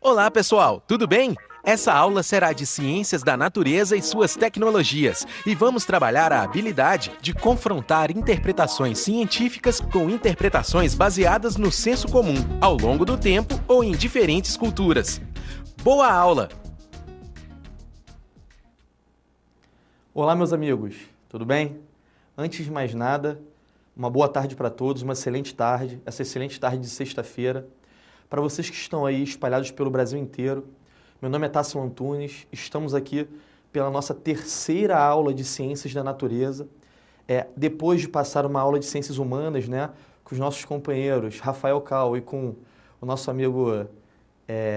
Olá, pessoal, tudo bem? Essa aula será de Ciências da Natureza e suas tecnologias e vamos trabalhar a habilidade de confrontar interpretações científicas com interpretações baseadas no senso comum, ao longo do tempo ou em diferentes culturas. Boa aula! Olá, meus amigos, tudo bem? Antes de mais nada, uma boa tarde para todos, uma excelente tarde, essa excelente tarde de sexta-feira. Para vocês que estão aí espalhados pelo Brasil inteiro, meu nome é Tássio Antunes, estamos aqui pela nossa terceira aula de Ciências da Natureza. Depois de passar uma aula de Ciências Humanas, né, com os nossos companheiros Rafael Cal e com o nosso amigo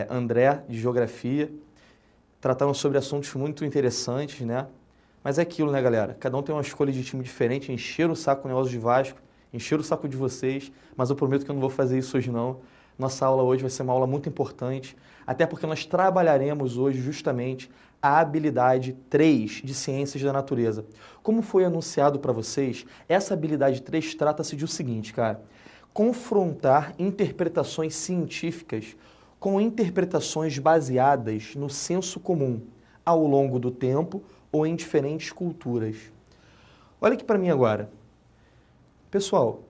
André, de Geografia, tratando sobre assuntos muito interessantes, né? Mas é aquilo, né, galera? Cada um tem uma escolha de time diferente, encher o saco do negócio de Vasco, encher o saco de vocês, mas eu prometo que eu não vou fazer isso hoje não. Nossa aula hoje vai ser uma aula muito importante, até porque nós trabalharemos hoje justamente a habilidade 3 de Ciências da Natureza. Como foi anunciado para vocês, essa habilidade 3 trata-se de o seguinte, cara, confrontar interpretações científicas com interpretações baseadas no senso comum, ao longo do tempo ou em diferentes culturas. Olha aqui para mim agora. Pessoal,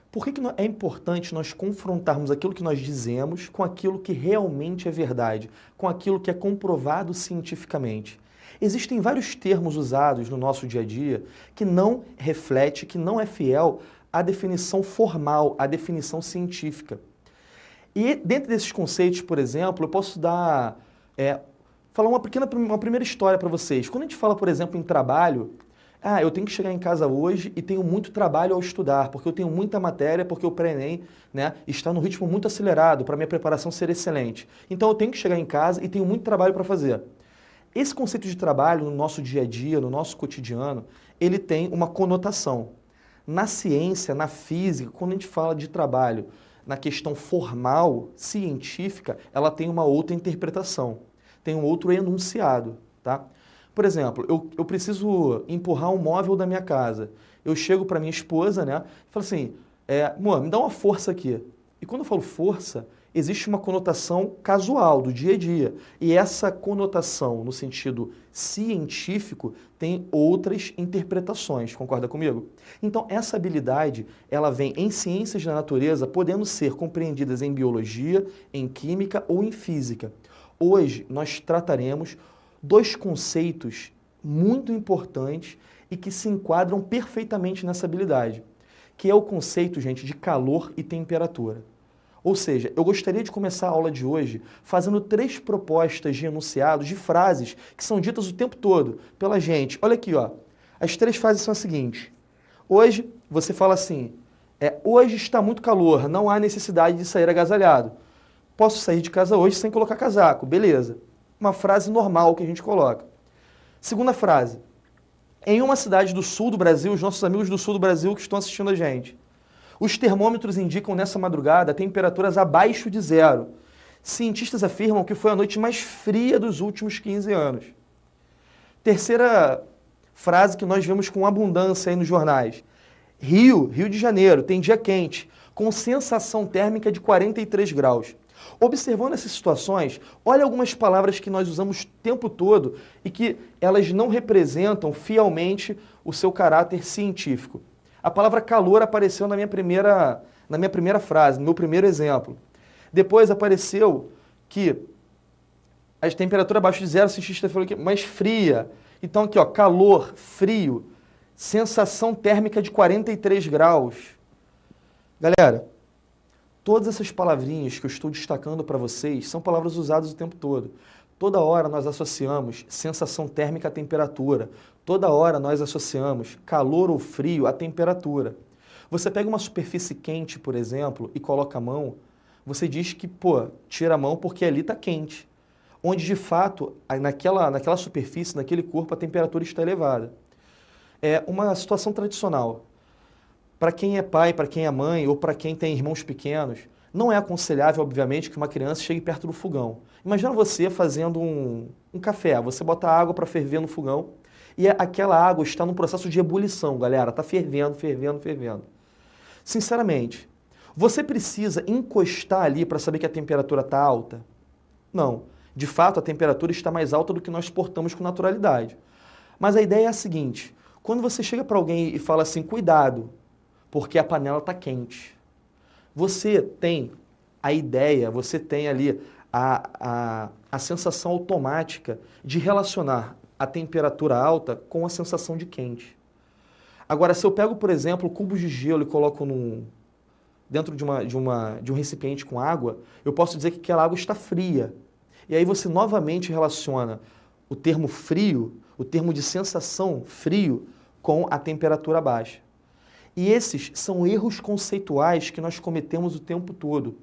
por que é importante nós confrontarmos aquilo que nós dizemos com aquilo que realmente é verdade, com aquilo que é comprovado cientificamente? Existem vários termos usados no nosso dia a dia que não reflete, que não é fiel à definição formal, à definição científica. E dentro desses conceitos, por exemplo, eu posso falar uma primeira história para vocês. Quando a gente fala, por exemplo, em trabalho, eu tenho que chegar em casa hoje e tenho muito trabalho ao estudar, porque eu tenho muita matéria, porque o pré-ENEM, né, está num ritmo muito acelerado para minha preparação ser excelente. Então eu tenho que chegar em casa e tenho muito trabalho para fazer. Esse conceito de trabalho no nosso dia a dia, no nosso cotidiano, ele tem uma conotação. Na ciência, na física, quando a gente fala de trabalho, na questão formal, científica, ela tem uma outra interpretação, tem um outro enunciado, tá? Por exemplo, eu preciso empurrar um móvel da minha casa. Eu chego para minha esposa, né, e falo assim, amor, me dá uma força aqui. E quando eu falo força, existe uma conotação casual, do dia a dia. E essa conotação, no sentido científico, tem outras interpretações, concorda comigo? Então, essa habilidade, ela vem em ciências da natureza, podendo ser compreendidas em biologia, em química ou em física. Hoje, nós trataremos dois conceitos muito importantes e que se enquadram perfeitamente nessa habilidade, que é o conceito, gente, de calor e temperatura. Ou seja, eu gostaria de começar a aula de hoje fazendo 3 propostas de enunciados, de frases que são ditas o tempo todo pela gente. Olha aqui, ó. As 3 frases são as seguintes. Hoje, você fala assim, hoje está muito calor, não há necessidade de sair agasalhado. Posso sair de casa hoje sem colocar casaco, beleza. Uma frase normal que a gente coloca. Segunda frase. Em uma cidade do sul do Brasil, os nossos amigos do sul do Brasil que estão assistindo a gente, os termômetros indicam nessa madrugada temperaturas abaixo de 0. Cientistas afirmam que foi a noite mais fria dos últimos 15 anos. Terceira frase que nós vemos com abundância aí nos jornais. Rio de Janeiro, tem dia quente, com sensação térmica de 43 graus. Observando essas situações, olha algumas palavras que nós usamos o tempo todo e que elas não representam fielmente o seu caráter científico. A palavra calor apareceu na minha primeira frase, no meu primeiro exemplo. Depois apareceu que a temperatura abaixo de 0, o cientista falou que mais fria. Então aqui, ó, calor, frio, sensação térmica de 43 graus. Galera, todas essas palavrinhas que eu estou destacando para vocês são palavras usadas o tempo todo. Toda hora nós associamos sensação térmica à temperatura. Toda hora nós associamos calor ou frio à temperatura. Você pega uma superfície quente, por exemplo, e coloca a mão, você diz que, tira a mão porque ali está quente. Onde, de fato, naquela superfície, naquele corpo, a temperatura está elevada. É uma situação tradicional. Para quem é pai, para quem é mãe ou para quem tem irmãos pequenos, não é aconselhável, obviamente, que uma criança chegue perto do fogão. Imagina você fazendo um café, você bota água para ferver no fogão e aquela água está num processo de ebulição, galera, está fervendo, fervendo, fervendo. Sinceramente, você precisa encostar ali para saber que a temperatura está alta? Não. De fato, a temperatura está mais alta do que nós suportamos com naturalidade. Mas a ideia é a seguinte, quando você chega para alguém e fala assim, cuidado, porque a panela está quente. Você tem a ideia, você tem ali a sensação automática de relacionar a temperatura alta com a sensação de quente. Agora, se eu pego, por exemplo, cubos de gelo e coloco dentro de um recipiente com água, eu posso dizer que aquela água está fria. E aí você novamente relaciona o termo frio, o termo de sensação frio, com a temperatura baixa. E esses são erros conceituais que nós cometemos o tempo todo.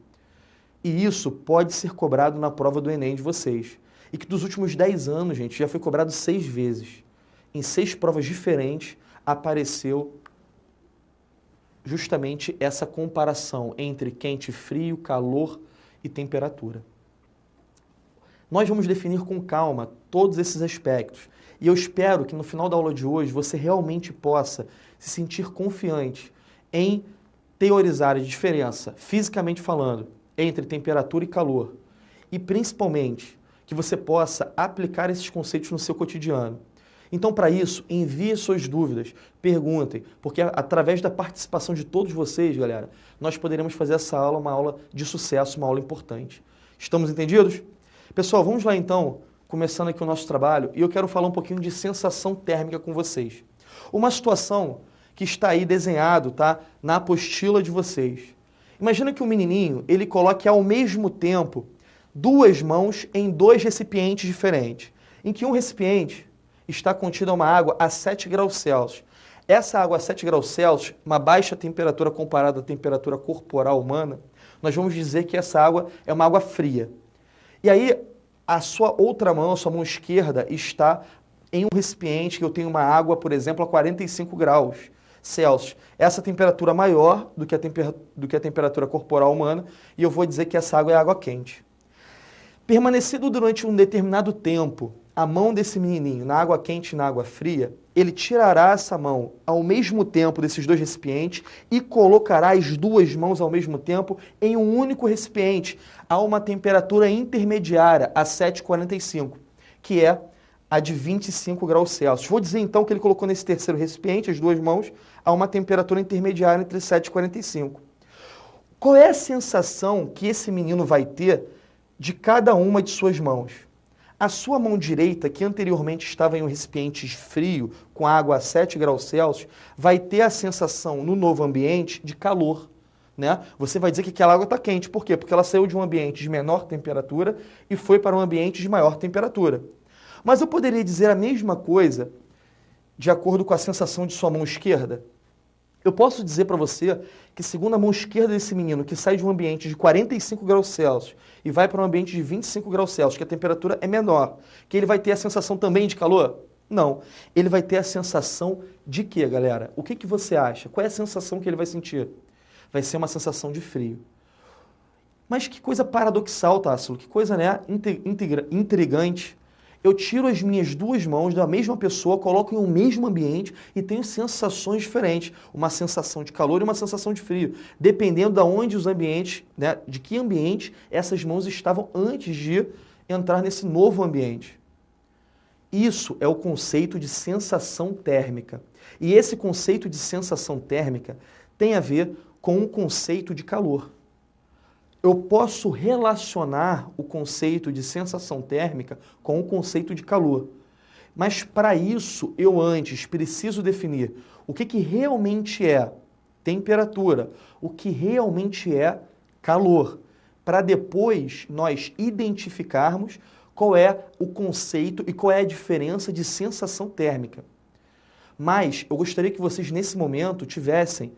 E isso pode ser cobrado na prova do Enem de vocês. E que dos últimos 10 anos, gente, já foi cobrado 6 vezes. Em 6 provas diferentes apareceu justamente essa comparação entre quente e frio, calor e temperatura. Nós vamos definir com calma todos esses aspectos. E eu espero que no final da aula de hoje você realmente possa se sentir confiante em teorizar a diferença, fisicamente falando, entre temperatura e calor. E principalmente, que você possa aplicar esses conceitos no seu cotidiano. Então, para isso, envie suas dúvidas, perguntem, porque através da participação de todos vocês, galera, nós poderemos fazer essa aula uma aula de sucesso, uma aula importante. Estamos entendidos? Pessoal, vamos lá então, começando aqui o nosso trabalho, e eu quero falar um pouquinho de sensação térmica com vocês. Uma situação que está aí desenhado, tá, na apostila de vocês. Imagina que o menininho, ele coloque ao mesmo tempo 2 mãos em 2 recipientes diferentes, em que um recipiente está contida uma água a 7 graus Celsius. Essa água a 7 graus Celsius, uma baixa temperatura comparada à temperatura corporal humana, nós vamos dizer que essa água é uma água fria. E aí, a sua outra mão, a sua mão esquerda, está em um recipiente que eu tenho uma água, por exemplo, a 45 graus Celsius. Essa temperatura maior do que a temperatura corporal humana, e eu vou dizer que essa água é água quente. Permanecido durante um determinado tempo a mão desse menininho na água quente e na água fria, ele tirará essa mão ao mesmo tempo desses dois recipientes e colocará as duas mãos ao mesmo tempo em um único recipiente a uma temperatura intermediária, a 7,45, que é a de 25 graus Celsius. Vou dizer então que ele colocou nesse terceiro recipiente as duas mãos a uma temperatura intermediária entre 7 e 45. Qual é a sensação que esse menino vai ter de cada uma de suas mãos? A sua mão direita, que anteriormente estava em um recipiente frio, com água a 7 graus Celsius, vai ter a sensação no novo ambiente de calor. Né? Você vai dizer que aquela água está quente. Por quê? Porque ela saiu de um ambiente de menor temperatura e foi para um ambiente de maior temperatura. Mas eu poderia dizer a mesma coisa de acordo com a sensação de sua mão esquerda? Eu posso dizer para você que, segundo a mão esquerda desse menino, que sai de um ambiente de 45 graus Celsius e vai para um ambiente de 25 graus Celsius, que a temperatura é menor, que ele vai ter a sensação também de calor? Não. Ele vai ter a sensação de quê, galera? O que você acha? Qual é a sensação que ele vai sentir? Vai ser uma sensação de frio. Mas que coisa paradoxal, Tássilo, que coisa, né, intrigante. Eu tiro as minhas duas mãos da mesma pessoa, coloco em um mesmo ambiente e tenho sensações diferentes. Uma sensação de calor e uma sensação de frio. Dependendo de onde os ambientes, né, de que ambiente essas mãos estavam antes de entrar nesse novo ambiente. Isso é o conceito de sensação térmica. E esse conceito de sensação térmica tem a ver com o conceito de calor. Eu posso relacionar o conceito de sensação térmica com o conceito de calor. Mas para isso, eu antes preciso definir o que realmente é temperatura, o que realmente é calor, para depois nós identificarmos qual é o conceito e qual é a diferença de sensação térmica. Mas eu gostaria que vocês, nesse momento, tivessem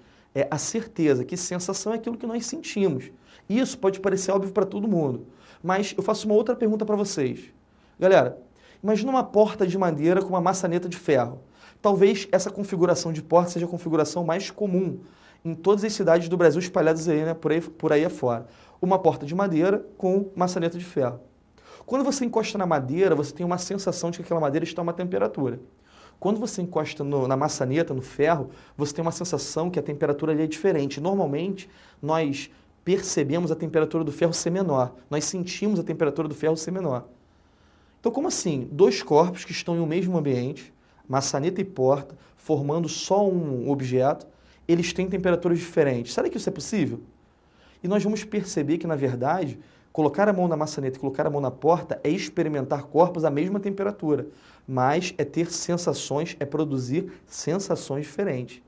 a certeza que sensação é aquilo que nós sentimos. Isso pode parecer óbvio para todo mundo, mas eu faço uma outra pergunta para vocês. Galera, imagina uma porta de madeira com uma maçaneta de ferro. Talvez essa configuração de porta seja a configuração mais comum em todas as cidades do Brasil espalhadas aí, né, por aí afora. Uma porta de madeira com maçaneta de ferro. Quando você encosta na madeira, você tem uma sensação de que aquela madeira está a uma temperatura. Quando você encosta na maçaneta, no ferro, você tem uma sensação que a temperatura ali é diferente. Normalmente, nós percebemos a temperatura do ferro ser menor. Nós sentimos a temperatura do ferro ser menor. Então, como assim? Dois corpos que estão em um mesmo ambiente, maçaneta e porta, formando só um objeto, eles têm temperaturas diferentes. Será que isso é possível? E nós vamos perceber que, na verdade, colocar a mão na maçaneta e colocar a mão na porta é experimentar corpos à mesma temperatura, mas é ter sensações, é produzir sensações diferentes.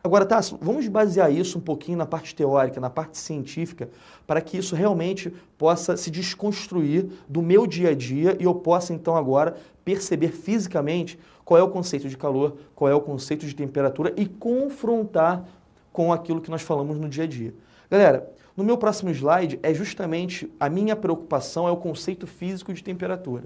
Agora, Tássilo, vamos basear isso um pouquinho na parte teórica, na parte científica, para que isso realmente possa se desconstruir do meu dia a dia e eu possa, então, agora perceber fisicamente qual é o conceito de calor, qual é o conceito de temperatura e confrontar com aquilo que nós falamos no dia a dia. Galera, no meu próximo slide é justamente a minha preocupação é o conceito físico de temperatura.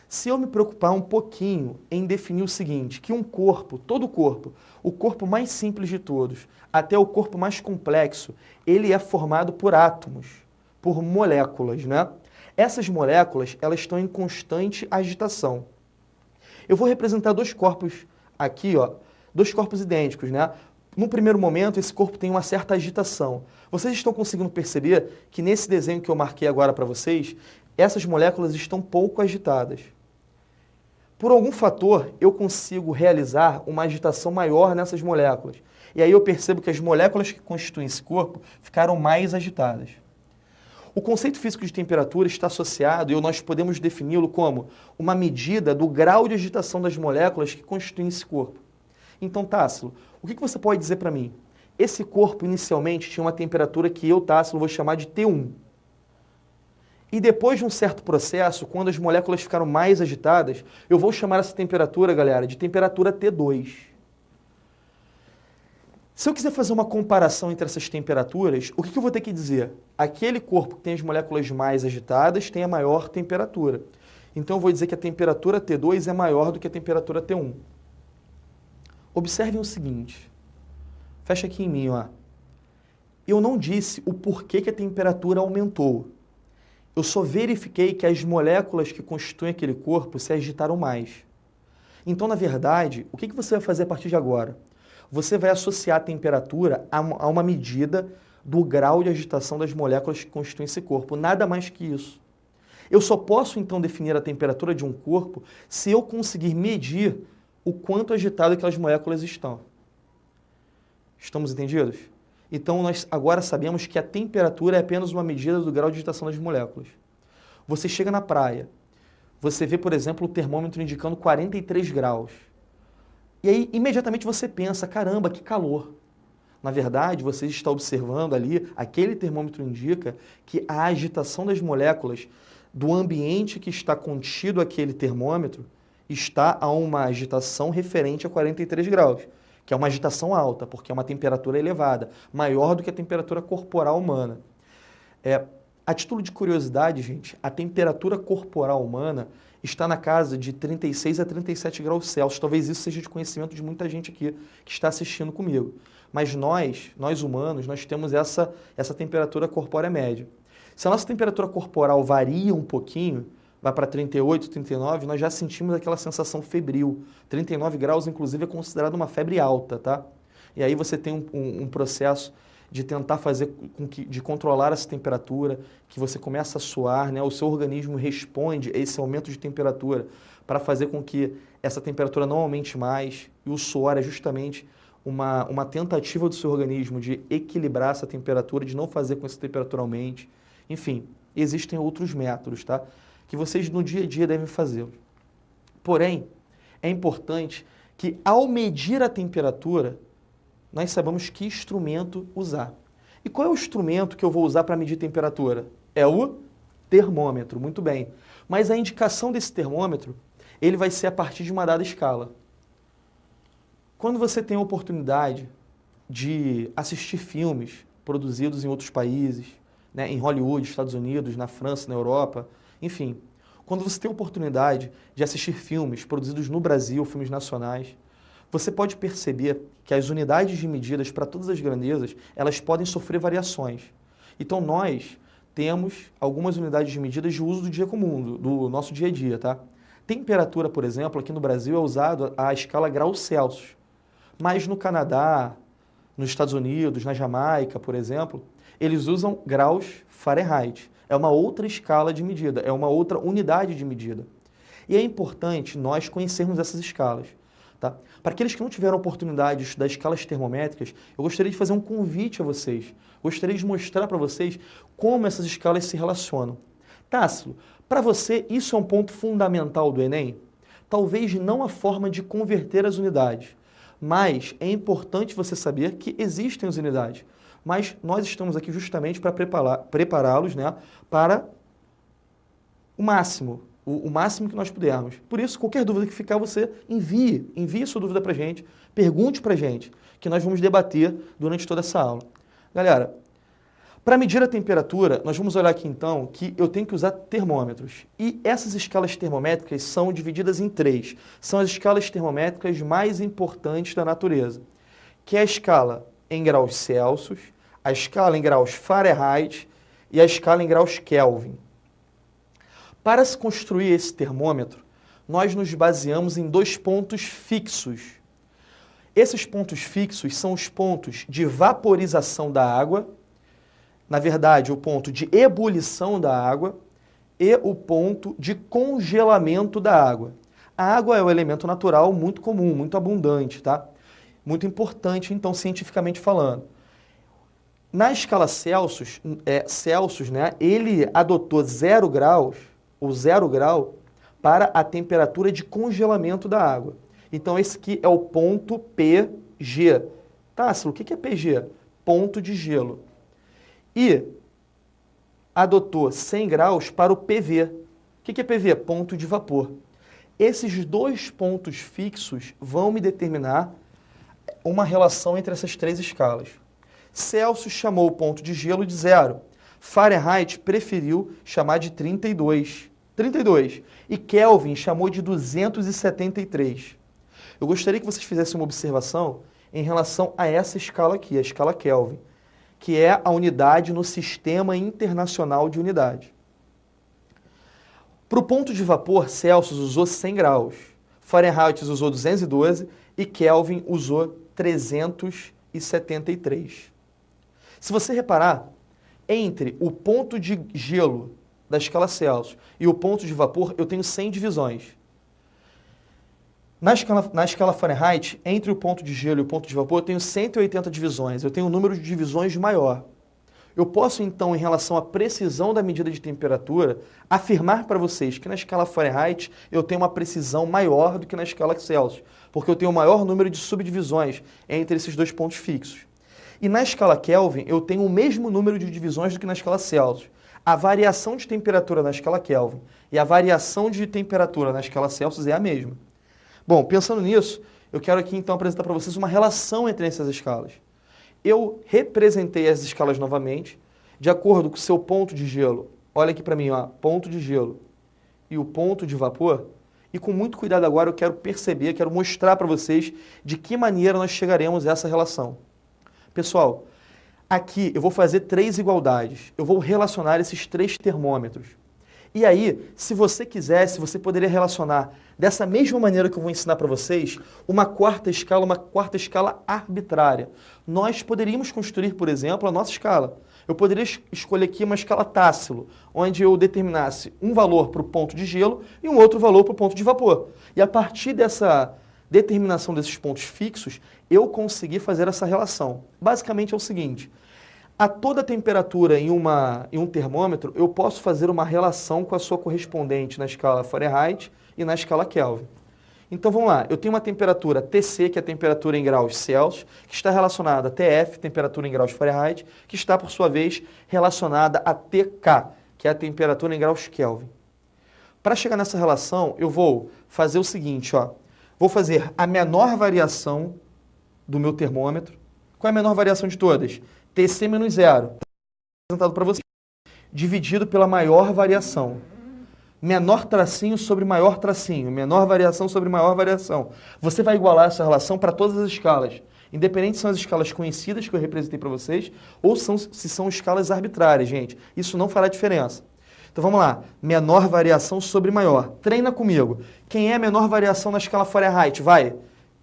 Se eu me preocupar um pouquinho em definir o seguinte, que um corpo, todo corpo, o corpo mais simples de todos, até o corpo mais complexo, ele é formado por átomos, por moléculas, né? Essas moléculas, elas estão em constante agitação. Eu vou representar dois corpos aqui, ó, dois corpos idênticos, né? No primeiro momento, esse corpo tem uma certa agitação. Vocês estão conseguindo perceber que nesse desenho que eu marquei agora para vocês, essas moléculas estão pouco agitadas. Por algum fator, eu consigo realizar uma agitação maior nessas moléculas. E aí eu percebo que as moléculas que constituem esse corpo ficaram mais agitadas. O conceito físico de temperatura está associado, e nós podemos defini-lo como uma medida do grau de agitação das moléculas que constituem esse corpo. Então, Tássilo, o que você pode dizer para mim? Esse corpo inicialmente tinha uma temperatura que eu, Tássilo, vou chamar de T1. E depois de um certo processo, quando as moléculas ficaram mais agitadas, eu vou chamar essa temperatura, galera, de temperatura T2. Se eu quiser fazer uma comparação entre essas temperaturas, o que eu vou ter que dizer? Aquele corpo que tem as moléculas mais agitadas tem a maior temperatura. Então eu vou dizer que a temperatura T2 é maior do que a temperatura T1. Observem o seguinte. Fecha aqui em mim, ó. Eu não disse o porquê que a temperatura aumentou. eu só verifiquei que as moléculas que constituem aquele corpo se agitaram mais. Então, na verdade, o que você vai fazer a partir de agora? Você vai associar a temperatura a uma medida do grau de agitação das moléculas que constituem esse corpo. Nada mais que isso. Eu só posso, então, definir a temperatura de um corpo se eu conseguir medir o quanto agitado aquelas moléculas estão. Estamos entendidos? Então, nós agora sabemos que a temperatura é apenas uma medida do grau de agitação das moléculas. Você chega na praia, você vê, por exemplo, o termômetro indicando 43 graus. E aí, imediatamente você pensa, caramba, que calor. Na verdade, você está observando ali, aquele termômetro indica que a agitação das moléculas do ambiente que está contido aquele termômetro está a uma agitação referente a 43 graus, que é uma agitação alta, porque é uma temperatura elevada, maior do que a temperatura corporal humana. A título de curiosidade, gente, a temperatura corporal humana está na casa de 36 a 37 graus Celsius. Talvez isso seja de conhecimento de muita gente aqui que está assistindo comigo. Mas nós humanos, nós temos essa temperatura corpórea média. Se a nossa temperatura corporal varia um pouquinho, vai para 38, 39, nós já sentimos aquela sensação febril. 39 graus, inclusive, é considerado uma febre alta, tá? E aí você tem um processo de tentar fazer de controlar essa temperatura, que você começa a suar, né? O seu organismo responde a esse aumento de temperatura para fazer com que essa temperatura não aumente mais, e o suor é justamente uma tentativa do seu organismo de equilibrar essa temperatura, de não fazer com que essa temperatura aumente. Enfim, existem outros métodos, tá? Que vocês no dia a dia devem fazer. Porém, é importante que ao medir a temperatura, nós saibamos que instrumento usar. E qual é o instrumento que eu vou usar para medir temperatura? É o termômetro, muito bem. Mas a indicação desse termômetro, ele vai ser a partir de uma dada escala. Quando você tem a oportunidade de assistir filmes produzidos em outros países, né, em Hollywood, Estados Unidos, na França, na Europa, enfim, quando você tem a oportunidade de assistir filmes produzidos no Brasil, filmes nacionais, você pode perceber que as unidades de medidas para todas as grandezas, elas podem sofrer variações. Então nós temos algumas unidades de medidas de uso do dia comum, do nosso dia a dia, tá? Temperatura, por exemplo, aqui no Brasil é usado a escala graus Celsius. Mas no Canadá, nos Estados Unidos, na Jamaica, por exemplo, eles usam graus Fahrenheit. É uma outra escala de medida, é uma outra unidade de medida. E é importante nós conhecermos essas escalas. Tá? Para aqueles que não tiveram oportunidade de estudar escalas termométricas, eu gostaria de fazer um convite a vocês. Gostaria de mostrar para vocês como essas escalas se relacionam. Tássilo, para você isso é um ponto fundamental do Enem? Talvez não a forma de converter as unidades, mas é importante você saber que existem as unidades. Mas nós estamos aqui justamente para prepará-los, né, para o máximo que nós pudermos. Por isso, qualquer dúvida que ficar, você envie sua dúvida para a gente, pergunte para a gente, que nós vamos debater durante toda essa aula. Galera, para medir a temperatura, nós vamos olhar aqui então que eu tenho que usar termômetros. E essas escalas termométricas são divididas em 3. São as escalas termométricas mais importantes da natureza, que é a escala em graus Celsius, a escala em graus Fahrenheit e a escala em graus Kelvin. Para se construir esse termômetro, nós nos baseamos em 2 pontos fixos. Esses pontos fixos são os pontos de vaporização da água, na verdade, o ponto de ebulição da água e o ponto de congelamento da água. A água é um elemento natural muito comum, muito abundante, tá? Muito importante, então, cientificamente falando. Na escala Celsius, né, ele adotou 0 graus, o 0 grau, para a temperatura de congelamento da água. Então, esse aqui é o ponto PG. Tássilo, o que é PG? Ponto de gelo. E adotou 100 graus para o PV. O que é PV? Ponto de vapor. Esses 2 pontos fixos vão me determinar uma relação entre essas 3 escalas. Celsius chamou o ponto de gelo de 0. Fahrenheit preferiu chamar de 32. E Kelvin chamou de 273. Eu gostaria que vocês fizessem uma observação em relação a essa escala aqui, a escala Kelvin, que é a unidade no Sistema Internacional de Unidade. Para o ponto de vapor, Celsius usou 100 graus, Fahrenheit usou 212 e Kelvin usou 373. Se você reparar, entre o ponto de gelo da escala Celsius e o ponto de vapor, eu tenho 100 divisões. Na escala Fahrenheit, entre o ponto de gelo e o ponto de vapor, eu tenho 180 divisões. Eu tenho um número de divisões maior. Eu posso, então, em relação à precisão da medida de temperatura, afirmar para vocês que na escala Fahrenheit eu tenho uma precisão maior do que na escala Celsius, porque eu tenho o maior número de subdivisões entre esses dois pontos fixos. E na escala Kelvin, eu tenho o mesmo número de divisões do que na escala Celsius. A variação de temperatura na escala Kelvin e a variação de temperatura na escala Celsius é a mesma. Bom, pensando nisso, eu quero aqui então apresentar para vocês uma relação entre essas escalas. Eu representei as escalas novamente, de acordo com o seu ponto de gelo. Olha aqui para mim, ó, ponto de gelo e o ponto de vapor. E com muito cuidado agora eu quero perceber, quero mostrar para vocês de que maneira nós chegaremos a essa relação. Pessoal, aqui eu vou fazer 3 igualdades. Eu vou relacionar esses 3 termômetros. E aí, se você quisesse, você poderia relacionar dessa mesma maneira que eu vou ensinar para vocês, uma quarta escala arbitrária. Nós poderíamos construir, por exemplo, a nossa escala. Eu poderia escolher aqui uma escala Tássilo, onde eu determinasse um valor para o ponto de gelo e um outro valor para o ponto de vapor. E a partir dessa determinação desses pontos fixos, eu consegui fazer essa relação. Basicamente é o seguinte: a toda temperatura em um termômetro, eu posso fazer uma relação com a sua correspondente na escala Fahrenheit e na escala Kelvin. Então vamos lá, eu tenho uma temperatura Tc, que é a temperatura em graus Celsius, que está relacionada a Tf, temperatura em graus Fahrenheit, que está, por sua vez, relacionada a Tk, que é a temperatura em graus Kelvin. Para chegar nessa relação, eu vou fazer o seguinte, ó. Vou fazer a menor variação do meu termômetro. Qual é a menor variação de todas? Tc menos zero, apresentado para você, dividido pela maior variação. Menor tracinho sobre maior tracinho, menor variação sobre maior variação. Você vai igualar essa relação para todas as escalas, independente se são as escalas conhecidas que eu representei para vocês, ou se são escalas arbitrárias, gente. Isso não fará diferença. Então vamos lá, menor variação sobre maior. Treina comigo. Quem é a menor variação na escala Fahrenheit? Vai.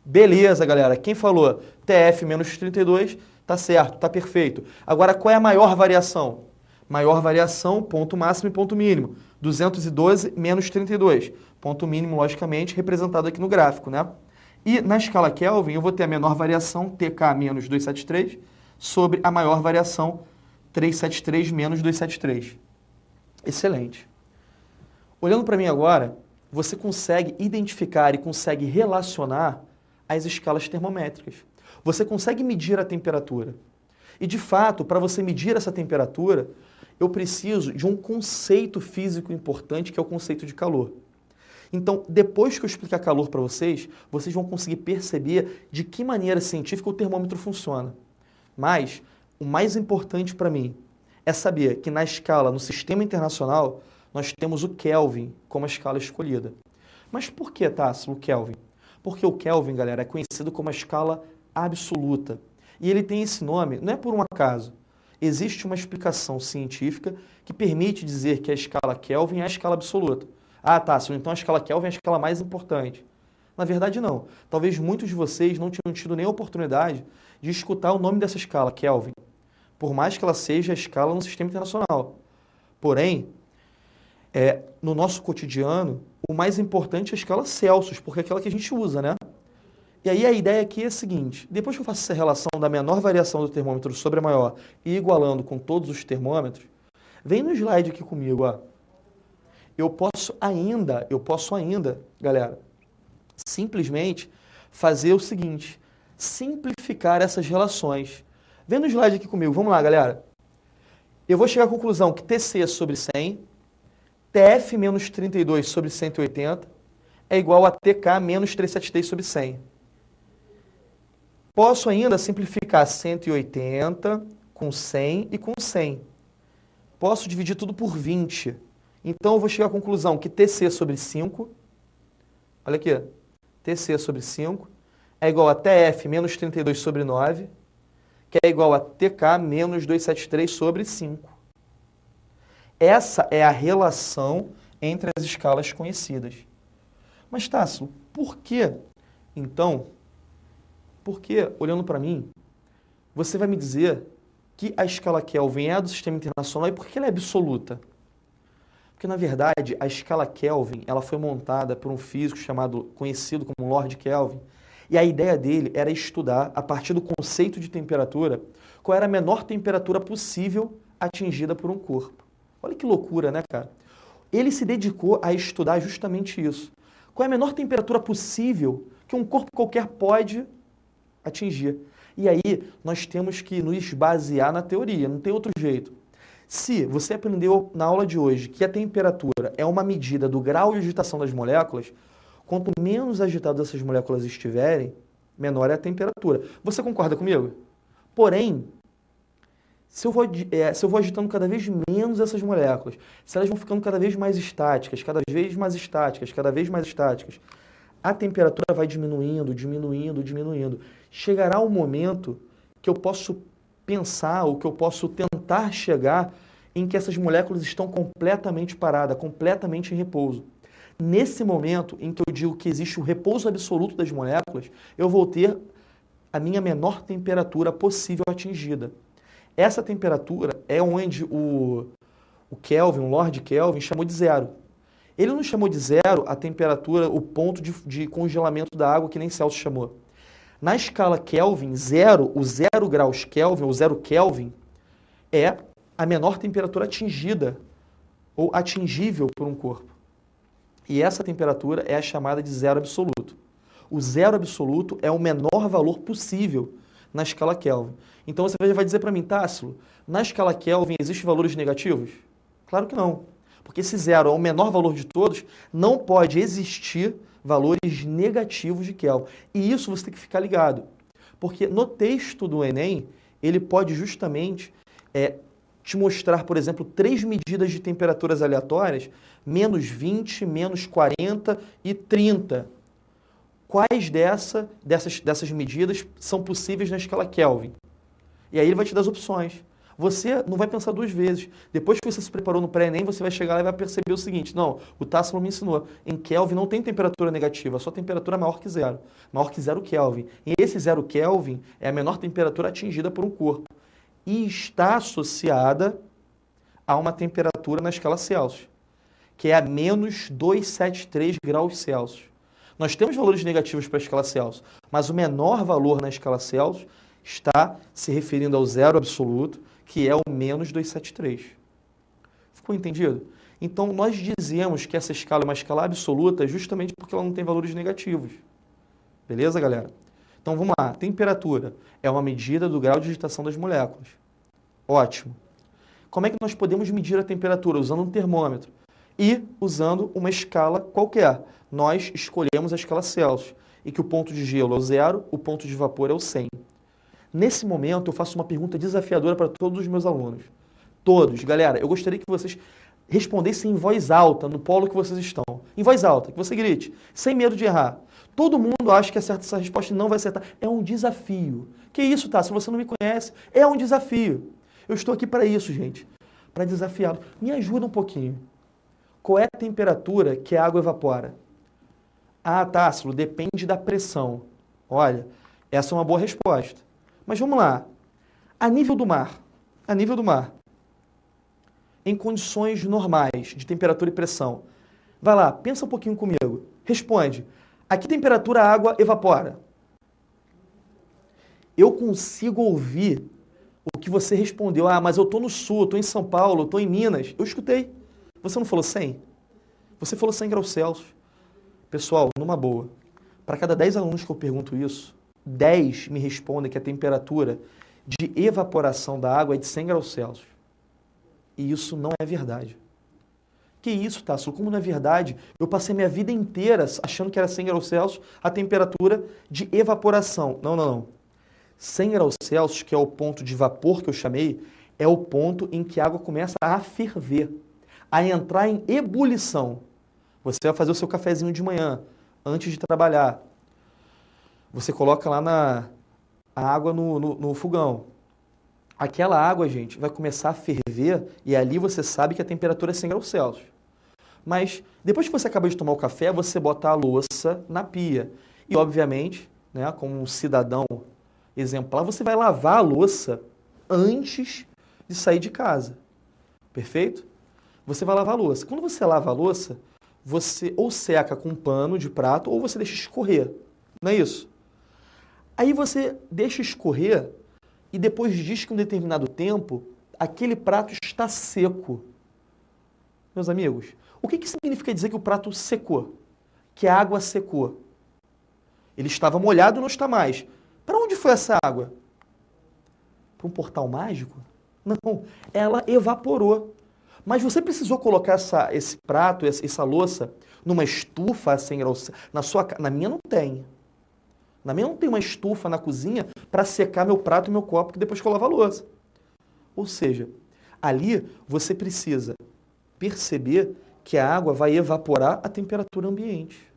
Beleza, galera. Quem falou Tf menos 32... Tá certo, tá perfeito. Agora, qual é a maior variação? Maior variação, ponto máximo e ponto mínimo. 212 menos 32. Ponto mínimo, logicamente, representado aqui no gráfico, né? E na escala Kelvin, eu vou ter a menor variação, Tk menos 273, sobre a maior variação, 373 menos 273. Excelente. Olhando para mim agora, você consegue identificar e consegue relacionar as escalas termométricas. Você consegue medir a temperatura. E, de fato, para você medir essa temperatura, eu preciso de um conceito físico importante, que é o conceito de calor. Então, depois que eu explicar calor para vocês, vocês vão conseguir perceber de que maneira científica o termômetro funciona. Mas, o mais importante para mim é saber que na escala, no sistema internacional, nós temos o Kelvin como a escala escolhida. Mas por que, Tássilo, o Kelvin? Porque o Kelvin, galera, é conhecido como a escala absoluta. E ele tem esse nome, não é por um acaso. Existe uma explicação científica que permite dizer que a escala Kelvin é a escala absoluta. Ah, Tássilo, então a escala Kelvin é a escala mais importante. Na verdade, não. Talvez muitos de vocês não tenham tido nem a oportunidade de escutar o nome dessa escala, Kelvin, por mais que ela seja a escala no sistema internacional. Porém, no nosso cotidiano, o mais importante é a escala Celsius, porque é aquela que a gente usa, né? E aí a ideia aqui é a seguinte: depois que eu faço essa relação da menor variação do termômetro sobre a maior e igualando com todos os termômetros, vem no slide aqui comigo, ó. Eu posso ainda, galera, simplesmente fazer o seguinte: simplificar essas relações. Vem no slide aqui comigo, vamos lá, galera. Eu vou chegar à conclusão que Tc sobre 100, Tf menos 32 sobre 180 é igual a Tk menos 373 sobre 100. Posso ainda simplificar 180 com 100 e com 100. Posso dividir tudo por 20. Então, eu vou chegar à conclusão que Tc sobre 5, olha aqui, Tc sobre 5 é igual a Tf menos 32 sobre 9, que é igual a Tk menos 273 sobre 5. Essa é a relação entre as escalas conhecidas. Mas, Tássilo, por que, então, olhando para mim, você vai me dizer que a escala Kelvin é a do sistema internacional e por que ela é absoluta? Porque, na verdade, a escala Kelvin ela foi montada por um físico conhecido como Lord Kelvin, e a ideia dele era estudar, a partir do conceito de temperatura, qual era a menor temperatura possível atingida por um corpo. Olha que loucura, né, cara? Ele se dedicou a estudar justamente isso. Qual é a menor temperatura possível que um corpo qualquer pode atingir? E aí, nós temos que nos basear na teoria, não tem outro jeito. Se você aprendeu na aula de hoje que a temperatura é uma medida do grau de agitação das moléculas, quanto menos agitadas essas moléculas estiverem, menor é a temperatura. Você concorda comigo? Porém, se eu vou agitando cada vez menos essas moléculas, se elas vão ficando cada vez mais estáticas, cada vez mais estáticas, cada vez mais estáticas, a temperatura vai diminuindo, diminuindo, diminuindo. Chegará um momento que eu posso pensar, ou que eu posso tentar chegar, em que essas moléculas estão completamente paradas, completamente em repouso. Nesse momento em que eu digo que existe o repouso absoluto das moléculas, eu vou ter a minha menor temperatura possível atingida. Essa temperatura é onde o Kelvin, o Lord Kelvin, chamou de zero. Ele não chamou de zero a temperatura, o ponto de congelamento da água, que nem Celsius chamou. Na escala Kelvin, o 0 graus Kelvin, ou 0 Kelvin, é a menor temperatura atingida ou atingível por um corpo. E essa temperatura é a chamada de zero absoluto. O zero absoluto é o menor valor possível na escala Kelvin. Então você vai dizer para mim, Tássilo, na escala Kelvin existem valores negativos? Claro que não. Porque esse zero é o menor valor de todos, não pode existir valores negativos de Kelvin. E isso você tem que ficar ligado. Porque no texto do Enem, ele pode justamente te mostrar, por exemplo, 3 medidas de temperaturas aleatórias, menos 20, menos 40 e 30. Quais dessas medidas são possíveis na escala Kelvin? E aí ele vai te dar as opções. Você não vai pensar duas vezes. Depois que você se preparou no pré-ENEM, você vai chegar lá e vai perceber o seguinte, não, o Tássilo me ensinou, em Kelvin não tem temperatura negativa, só temperatura maior que zero Kelvin. E esse 0 Kelvin é a menor temperatura atingida por um corpo. E está associada a uma temperatura na escala Celsius, que é a menos 273 graus Celsius. Nós temos valores negativos para a escala Celsius, mas o menor valor na escala Celsius está se referindo ao zero absoluto, que é o menos 273. Ficou entendido? Então, nós dizemos que essa escala é uma escala absoluta justamente porque ela não tem valores negativos. Beleza, galera? Então, vamos lá. Temperatura é uma medida do grau de agitação das moléculas. Ótimo. Como é que nós podemos medir a temperatura? Usando um termômetro e usando uma escala qualquer. Nós escolhemos a escala Celsius, e que o ponto de gelo é o 0, o ponto de vapor é o 100. Nesse momento, eu faço uma pergunta desafiadora para todos os meus alunos. Todos. Galera, eu gostaria que vocês respondessem em voz alta, no polo que vocês estão. Em voz alta, que você grite, sem medo de errar. Todo mundo acha que acerta essa resposta e não vai acertar. É um desafio. Que isso, tá? Se você não me conhece, é um desafio. Eu estou aqui para isso, gente. Para desafiá-lo. Me ajuda um pouquinho. Qual é a temperatura que a água evapora? Ah, Tássilo, depende da pressão. Olha, essa é uma boa resposta. Mas vamos lá. A nível do mar, em condições normais de temperatura e pressão, vai lá, pensa um pouquinho comigo. Responde. A que temperatura a água evapora? Eu consigo ouvir o que você respondeu. Ah, mas eu estou no sul, eu estou em São Paulo, eu estou em Minas. Eu escutei. Você não falou 100? Você falou 100 graus Celsius. Pessoal, numa boa, para cada 10 alunos que eu pergunto isso, 10 me respondem que a temperatura de evaporação da água é de 100 graus Celsius. E isso não é verdade. Que isso, Tássilo? Como não é verdade? Eu passei minha vida inteira achando que era 100 graus Celsius a temperatura de evaporação. Não. 100 graus Celsius, que é o ponto de vapor que eu chamei, é o ponto em que a água começa a ferver, a entrar em ebulição. Você vai fazer o seu cafezinho de manhã, antes de trabalhar. Você coloca lá a água no fogão. Aquela água, gente, vai começar a ferver e ali você sabe que a temperatura é 100 graus Celsius. Mas depois que você acaba de tomar o café, você bota a louça na pia. E, obviamente, né, como um cidadão exemplar, você vai lavar a louça antes de sair de casa. Perfeito? Você vai lavar a louça. Quando você lava a louça, você ou seca com um pano de prato ou você deixa escorrer. Não é isso? Aí você deixa escorrer e depois diz que um determinado tempo aquele prato está seco. Meus amigos, o que significa dizer que o prato secou? Que a água secou? Ele estava molhado e não está mais. Para onde foi essa água? Para um portal mágico? Não, ela evaporou. Mas você precisou colocar esse prato, essa louça, numa estufa a 100 graus. Na minha não tem. Na minha não tem uma estufa na cozinha para secar meu prato e meu copo que depois que eu lavo a louça. Ou seja, ali você precisa perceber que a água vai evaporar a temperatura ambiente.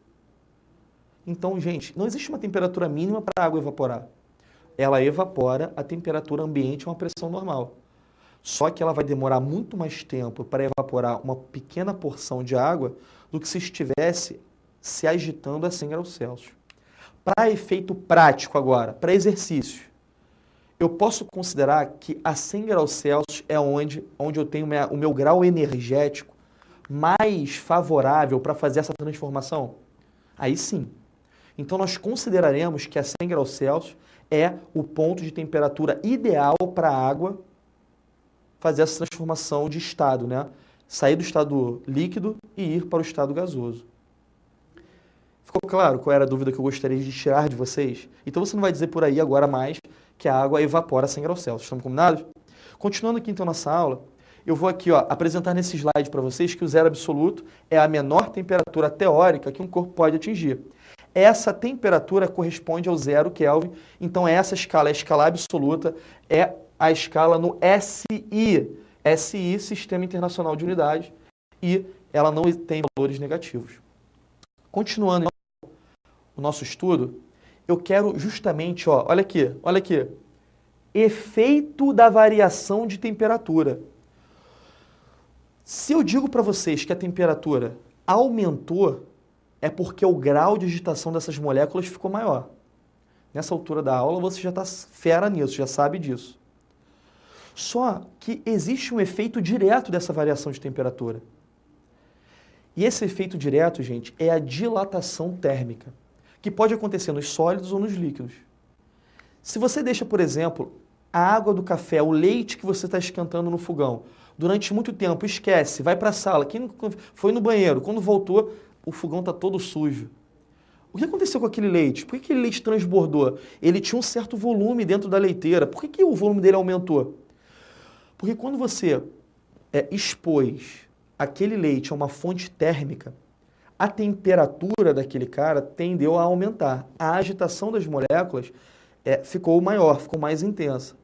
Então, gente, não existe uma temperatura mínima para a água evaporar. Ela evapora a temperatura ambiente a uma pressão normal. Só que ela vai demorar muito mais tempo para evaporar uma pequena porção de água do que se estivesse se agitando a 100 graus Celsius. Para efeito prático agora, para exercício, eu posso considerar que a 100 graus Celsius é onde eu tenho o meu grau energético mais favorável para fazer essa transformação? Aí sim. Então nós consideraremos que a 100 graus Celsius é o ponto de temperatura ideal para a água fazer essa transformação de estado, né? Sair do estado líquido e ir para o estado gasoso. Ficou claro qual era a dúvida que eu gostaria de tirar de vocês? Então você não vai dizer por aí agora mais que a água evapora a 100 graus Celsius. Estamos combinados? Continuando aqui então nossa aula, eu vou aqui apresentar nesse slide para vocês que o zero absoluto é a menor temperatura teórica que um corpo pode atingir. Essa temperatura corresponde ao 0 Kelvin, então essa escala é a escala absoluta, é a escala no SI. SI, Sistema Internacional de Unidades, e ela não tem valores negativos. Continuando então, o nosso estudo, eu quero justamente, olha aqui, efeito da variação de temperatura. Se eu digo para vocês que a temperatura aumentou, é porque o grau de agitação dessas moléculas ficou maior. Nessa altura da aula você já está fera nisso, já sabe disso. Só que existe um efeito direto dessa variação de temperatura. E esse efeito direto, gente, é a dilatação térmica, que pode acontecer nos sólidos ou nos líquidos. Se você deixa, por exemplo, a água do café, o leite que você está esquentando no fogão, durante muito tempo, esquece, vai para a sala, quem foi no banheiro, quando voltou, o fogão está todo sujo. O que aconteceu com aquele leite? Por que aquele leite transbordou? Ele tinha um certo volume dentro da leiteira. Por que o volume dele aumentou? Porque quando você expôs aquele leite a uma fonte térmica, a temperatura daquele cara tendeu a aumentar. A agitação das moléculas ficou maior, ficou mais intensa.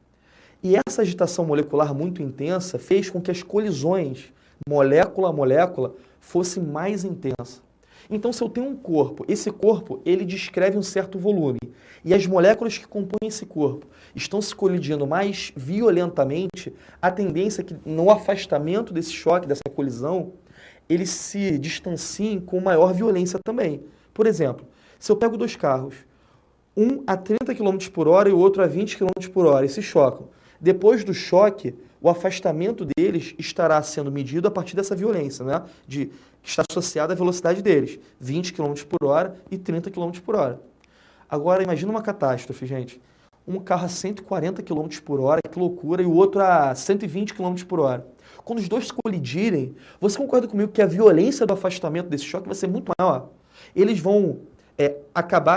E essa agitação molecular muito intensa fez com que as colisões molécula a molécula fossem mais intensas. Então, se eu tenho um corpo, esse corpo ele descreve um certo volume, e as moléculas que compõem esse corpo estão se colidindo mais violentamente, a tendência é que no afastamento desse choque, dessa colisão, eles se distanciem com maior violência também. Por exemplo, se eu pego dois carros, um a 30 km por hora e o outro a 20 km por hora, e se chocam. Depois do choque, o afastamento deles estará sendo medido a partir dessa violência, né? Que está associada à velocidade deles, 20 km por hora e 30 km por hora. Agora, imagina uma catástrofe, gente. Um carro a 140 km por hora, que loucura, e o outro a 120 km por hora. Quando os dois colidirem, você concorda comigo que a violência do afastamento desse choque vai ser muito maior? Eles vão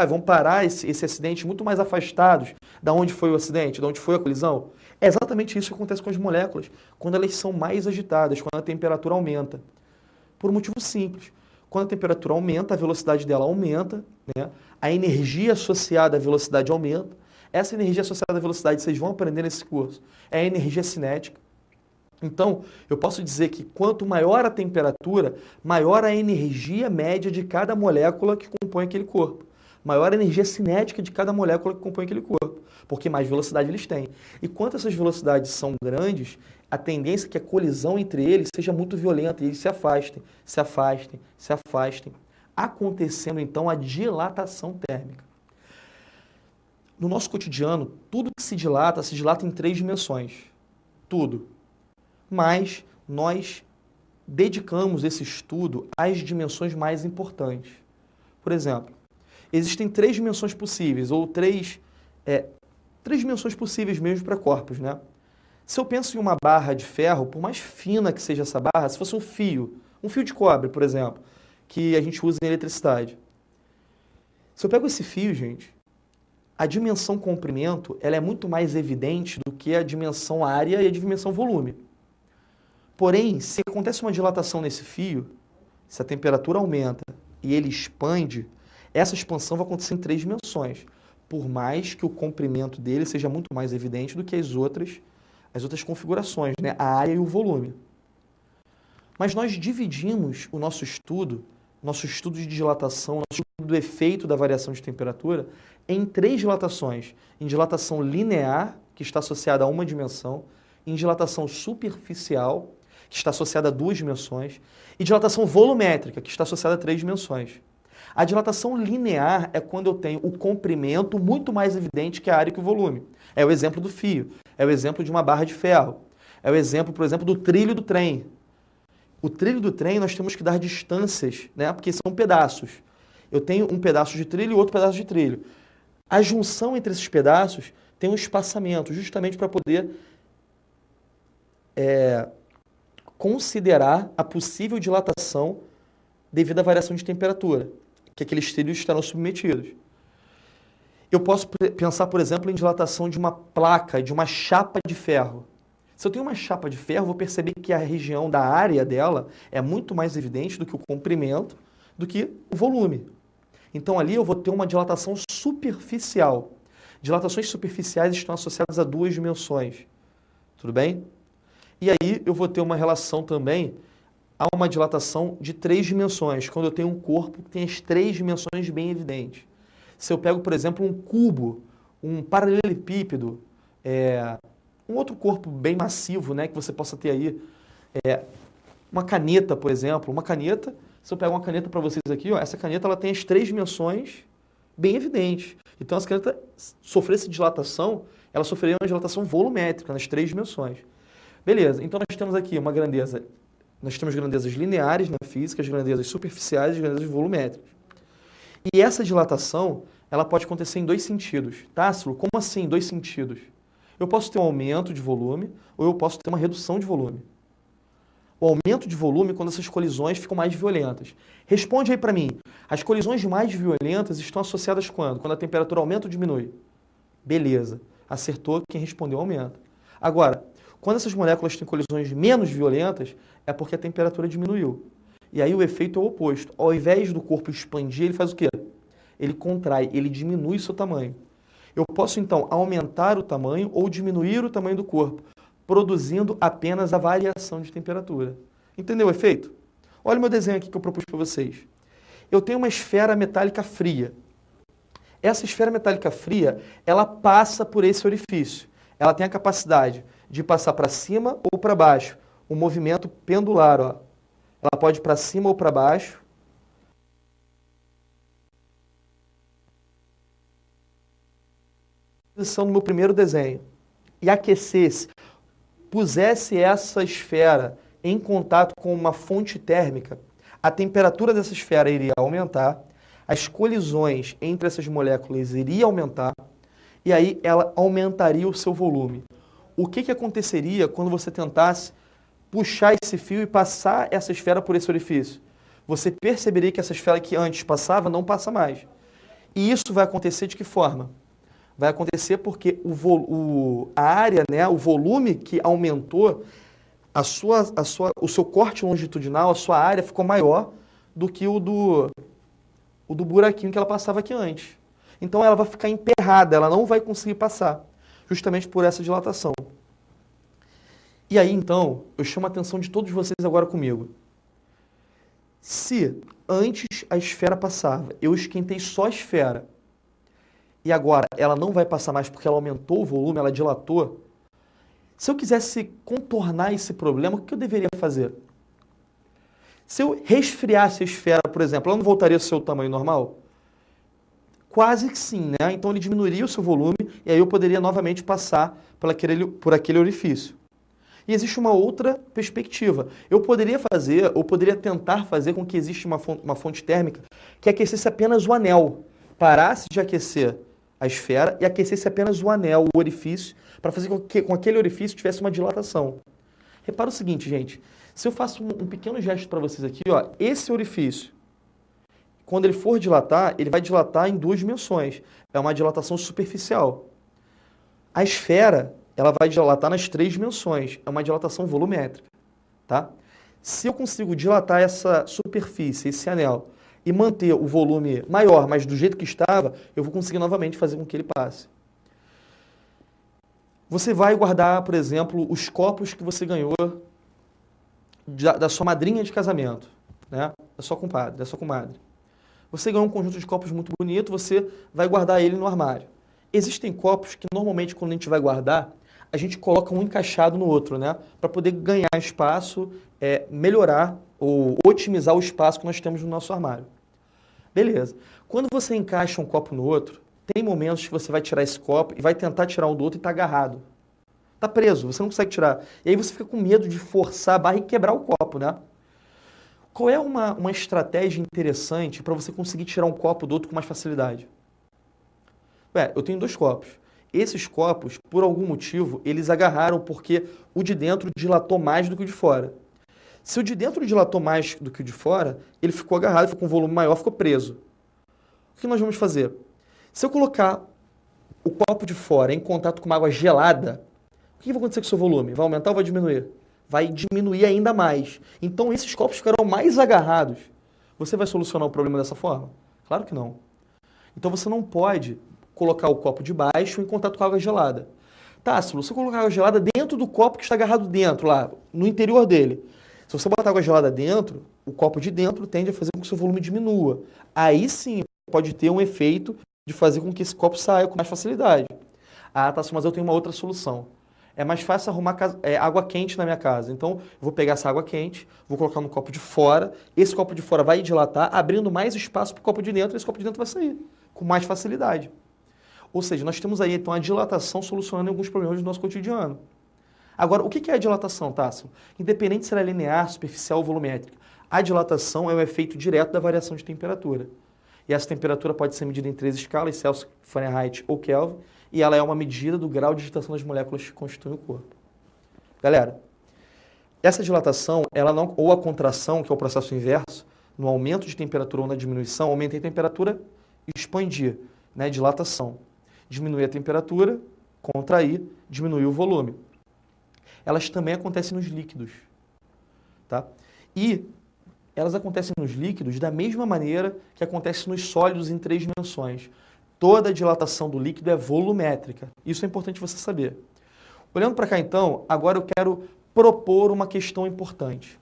vão parar esse acidente muito mais afastados da onde foi o acidente, da onde foi a colisão. É exatamente isso que acontece com as moléculas, quando elas são mais agitadas, quando a temperatura aumenta. Por um motivo simples. Quando a temperatura aumenta, a velocidade dela aumenta, né? A energia associada à velocidade aumenta. Essa energia associada à velocidade, vocês vão aprender nesse curso, é a energia cinética. Então, eu posso dizer que quanto maior a temperatura, maior a energia média de cada molécula que compõe aquele corpo. maior a energia cinética de cada molécula que compõe aquele corpo, porque mais velocidade eles têm. E quanto essas velocidades são grandes, a tendência é que a colisão entre eles seja muito violenta e eles se afastem, se afastem, se afastem, acontecendo então a dilatação térmica. No nosso cotidiano, tudo que se dilata em 3 dimensões. Tudo. Mas nós dedicamos esse estudo às dimensões mais importantes. Por exemplo, existem 3 dimensões possíveis, ou 3 dimensões possíveis mesmo para corpos, né? Se eu penso em uma barra de ferro, por mais fina que seja essa barra, se fosse um fio de cobre, por exemplo, que a gente usa em eletricidade. Se eu pego esse fio, gente, a dimensão comprimento ela é muito mais evidente do que a dimensão área e a dimensão volume. Porém, se acontece uma dilatação nesse fio, se a temperatura aumenta e ele expande, essa expansão vai acontecer em 3 dimensões, por mais que o comprimento dele seja muito mais evidente do que as outras configurações, né? A área e o volume. Mas nós dividimos o nosso estudo de dilatação, nosso estudo do efeito da variação de temperatura, em 3 dilatações. Em dilatação linear, que está associada a uma dimensão, em dilatação superficial, que está associada a 2 dimensões, e dilatação volumétrica, que está associada a 3 dimensões. A dilatação linear é quando eu tenho o comprimento muito mais evidente que a área e que o volume. É o exemplo do fio, é o exemplo de uma barra de ferro, é o exemplo, por exemplo, do trilho do trem. O trilho do trem nós temos que dar distâncias, né? Porque são pedaços. Eu tenho um pedaço de trilho e outro pedaço de trilho. A junção entre esses pedaços tem um espaçamento, justamente para poder considerar a possível dilatação devido à variação de temperatura, que aqueles trilhos estarão submetidos. Eu posso pensar, por exemplo, em dilatação de uma placa, de uma chapa de ferro. Se eu tenho uma chapa de ferro, eu vou perceber que a região da área dela é muito mais evidente do que o comprimento, do que o volume. Então ali eu vou ter uma dilatação superficial. Dilatações superficiais estão associadas a 2 dimensões. Tudo bem? E aí eu vou ter uma relação também a uma dilatação de 3 dimensões, quando eu tenho um corpo que tem as 3 dimensões bem evidentes. Se eu pego, por exemplo, um cubo, um paralelepípedo, um outro corpo bem massivo, né, que você possa ter aí, uma caneta, por exemplo. Uma caneta, se eu pego uma caneta para vocês aqui, ó, essa caneta ela tem as 3 dimensões bem evidentes. Então, essa caneta sofresse dilatação, ela sofreria uma dilatação volumétrica nas 3 dimensões. Beleza, então nós temos aqui uma grandeza, nós temos grandezas lineares na física, as grandezas superficiais e as grandezas volumétricas. E essa dilatação, ela pode acontecer em 2 sentidos. Tássilo, como assim em 2 sentidos? Eu posso ter um aumento de volume ou eu posso ter uma redução de volume. O aumento de volume é quando essas colisões ficam mais violentas. Responde aí para mim, as colisões mais violentas estão associadas quando? Quando a temperatura aumenta ou diminui? Beleza, acertou quem respondeu aumenta. Agora, quando essas moléculas têm colisões menos violentas, é porque a temperatura diminuiu. E aí o efeito é o oposto. Ao invés do corpo expandir, ele faz o quê? Ele contrai, ele diminui seu tamanho. Eu posso, então, aumentar o tamanho ou diminuir o tamanho do corpo, produzindo apenas a variação de temperatura. Entendeu o efeito? Olha o meu desenho aqui que eu propus para vocês. Eu tenho uma esfera metálica fria. Essa esfera metálica fria, ela passa por esse orifício. Ela tem a capacidade de passar para cima ou para baixo. Um movimento pendular, ó. Ela pode ir para cima ou para baixo. Posição no meu primeiro desenho. E aquecesse, pusesse essa esfera em contato com uma fonte térmica, a temperatura dessa esfera iria aumentar, as colisões entre essas moléculas iriam aumentar, e aí ela aumentaria o seu volume. O que aconteceria quando você tentasse puxar esse fio e passar essa esfera por esse orifício? Você perceberia que essa esfera que antes passava não passa mais. E isso vai acontecer de que forma? Vai acontecer porque a área, né, o volume que aumentou, o seu corte longitudinal, a sua área ficou maior do que o do buraquinho que ela passava aqui antes. Então ela vai ficar emperrada, ela não vai conseguir passar, justamente por essa dilatação. E aí, então, eu chamo a atenção de todos vocês agora comigo. Se antes a esfera passava, eu esquentei só a esfera, e agora ela não vai passar mais porque ela aumentou o volume, ela dilatou. Se eu quisesse contornar esse problema, o que eu deveria fazer? Se eu resfriasse a esfera, por exemplo, ela não voltaria ao seu tamanho normal? Quase que sim, né? Então ele diminuiria o seu volume e aí eu poderia novamente passar por aquele orifício. E existe uma outra perspectiva. Eu poderia fazer, ou poderia tentar fazer com que exista uma fonte térmica que aquecesse apenas o anel, parasse de aquecer a esfera e aquecesse apenas o anel, o orifício, para fazer com que com aquele orifício tivesse uma dilatação. Repara o seguinte, gente. Se eu faço um pequeno gesto para vocês aqui, ó, esse orifício, quando ele for dilatar, ele vai dilatar em duas dimensões. É uma dilatação superficial. A esfera, ela vai dilatar nas três dimensões. É uma dilatação volumétrica, tá? Se eu consigo dilatar essa superfície, esse anel, e manter o volume maior, mas do jeito que estava, eu vou conseguir novamente fazer com que ele passe. Você vai guardar, por exemplo, os copos que você ganhou da sua madrinha de casamento, né? Da sua compadre, da sua comadre. Você ganhou um conjunto de copos muito bonito, você vai guardar ele no armário. Existem copos que normalmente quando a gente vai guardar, a gente coloca um encaixado no outro, né? Para poder ganhar espaço, melhorar ou otimizar o espaço que nós temos no nosso armário. Beleza. Quando você encaixa um copo no outro, tem momentos que você vai tirar esse copo e vai tentar tirar um do outro e está agarrado. Está preso, você não consegue tirar. E aí você fica com medo de forçar a barra e quebrar o copo, né? Qual é uma estratégia interessante para você conseguir tirar um copo do outro com mais facilidade? Eu tenho dois copos. Esses copos, por algum motivo, eles agarraram porque o de dentro dilatou mais do que o de fora. Se o de dentro dilatou mais do que o de fora, ele ficou agarrado, ficou com um volume maior, ficou preso. O que nós vamos fazer? Se eu colocar o copo de fora em contato com uma água gelada, o que vai acontecer com o seu volume? Vai aumentar ou vai diminuir? Vai diminuir ainda mais. Então esses copos ficarão mais agarrados. Você vai solucionar o problema dessa forma? Claro que não. Então você não pode colocar o copo de baixo em contato com a água gelada. Tássilo, se eu colocar água gelada dentro do copo que está agarrado dentro, lá, no interior dele. Se você botar água gelada dentro, o copo de dentro tende a fazer com que o seu volume diminua. Aí sim pode ter um efeito de fazer com que esse copo saia com mais facilidade. Ah, Tássilo, mas eu tenho uma outra solução. É mais fácil arrumar água quente na minha casa. Então, eu vou pegar essa água quente, vou colocar no copo de fora, esse copo de fora vai dilatar, abrindo mais espaço para o copo de dentro, e esse copo de dentro vai sair com mais facilidade. Ou seja, nós temos aí então a dilatação solucionando alguns problemas do nosso cotidiano. Agora, o que é a dilatação, Tássilo? Independente se ela é linear, superficial ou volumétrica, a dilatação é o efeito direto da variação de temperatura. E essa temperatura pode ser medida em 3 escalas, Celsius, Fahrenheit ou Kelvin, e ela é uma medida do grau de agitação das moléculas que constituem o corpo. Galera, essa dilatação, ela não, ou a contração, que é o processo inverso, no aumento de temperatura ou na diminuição, aumenta a temperatura e expandir, né, dilatação. Diminuir a temperatura, contrair, diminuir o volume. Elas também acontecem nos líquidos, tá? E elas acontecem nos líquidos da mesma maneira que acontece nos sólidos em 3 dimensões. Toda a dilatação do líquido é volumétrica. Isso é importante você saber. Olhando para cá, então, agora eu quero propor uma questão importante.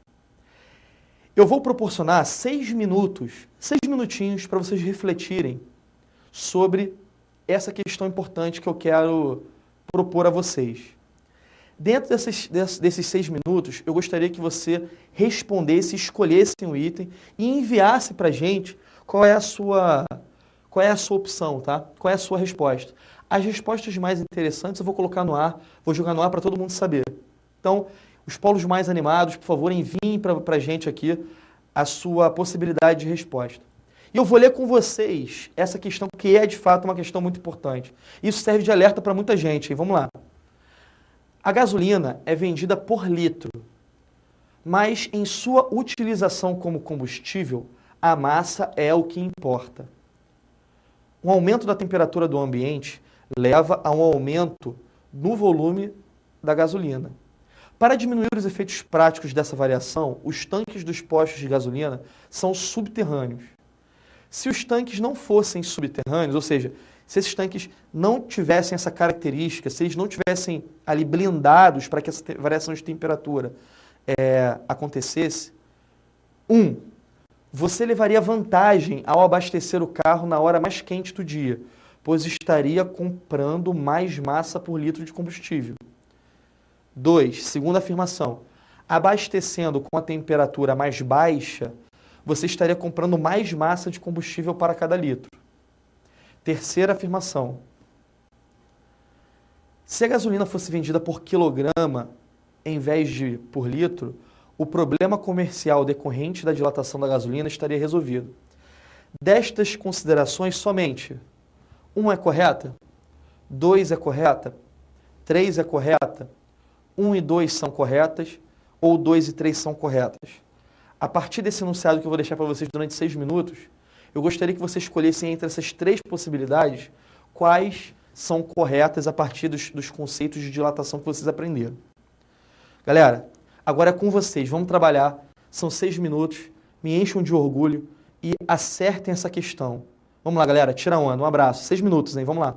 Eu vou proporcionar 6 minutinhos para vocês refletirem sobre essa questão importante que eu quero propor a vocês. Dentro desses 6 minutos, eu gostaria que você respondesse, escolhesse um item e enviasse para a gente qual é a sua opção, tá? Qual é a sua resposta. As respostas mais interessantes eu vou colocar no ar, vou jogar no ar para todo mundo saber. Então, os polos mais animados, por favor, enviem para a gente aqui a sua possibilidade de resposta. E eu vou ler com vocês essa questão, que é de fato uma questão muito importante. Isso serve de alerta para muita gente, hein? Vamos lá. A gasolina é vendida por litro, mas em sua utilização como combustível, a massa é o que importa. Um aumento da temperatura do ambiente leva a um aumento no volume da gasolina. Para diminuir os efeitos práticos dessa variação, os tanques dos postos de gasolina são subterrâneos. Se os tanques não fossem subterrâneos, ou seja, se esses tanques não tivessem essa característica, se eles não tivessem ali blindados para que essa variação de temperatura acontecesse, você levaria vantagem ao abastecer o carro na hora mais quente do dia, pois estaria comprando mais massa por litro de combustível. 2. Segunda afirmação. Abastecendo com a temperatura mais baixa, você estaria comprando mais massa de combustível para cada litro. Terceira afirmação. Se a gasolina fosse vendida por quilograma em vez de por litro, o problema comercial decorrente da dilatação da gasolina estaria resolvido. Destas considerações, somente 1 é correta, 2 é correta, 3 é correta, 1 e 2 são corretas, ou 2 e 3 são corretas. A partir desse enunciado que eu vou deixar para vocês durante 6 minutos, eu gostaria que vocês escolhessem entre essas 3 possibilidades quais são corretas a partir dos conceitos de dilatação que vocês aprenderam. Galera, agora é com vocês, vamos trabalhar, são 6 minutos, me encham de orgulho e acertem essa questão. Vamos lá, galera, tira onda, um abraço, 6 minutos, hein, vamos lá.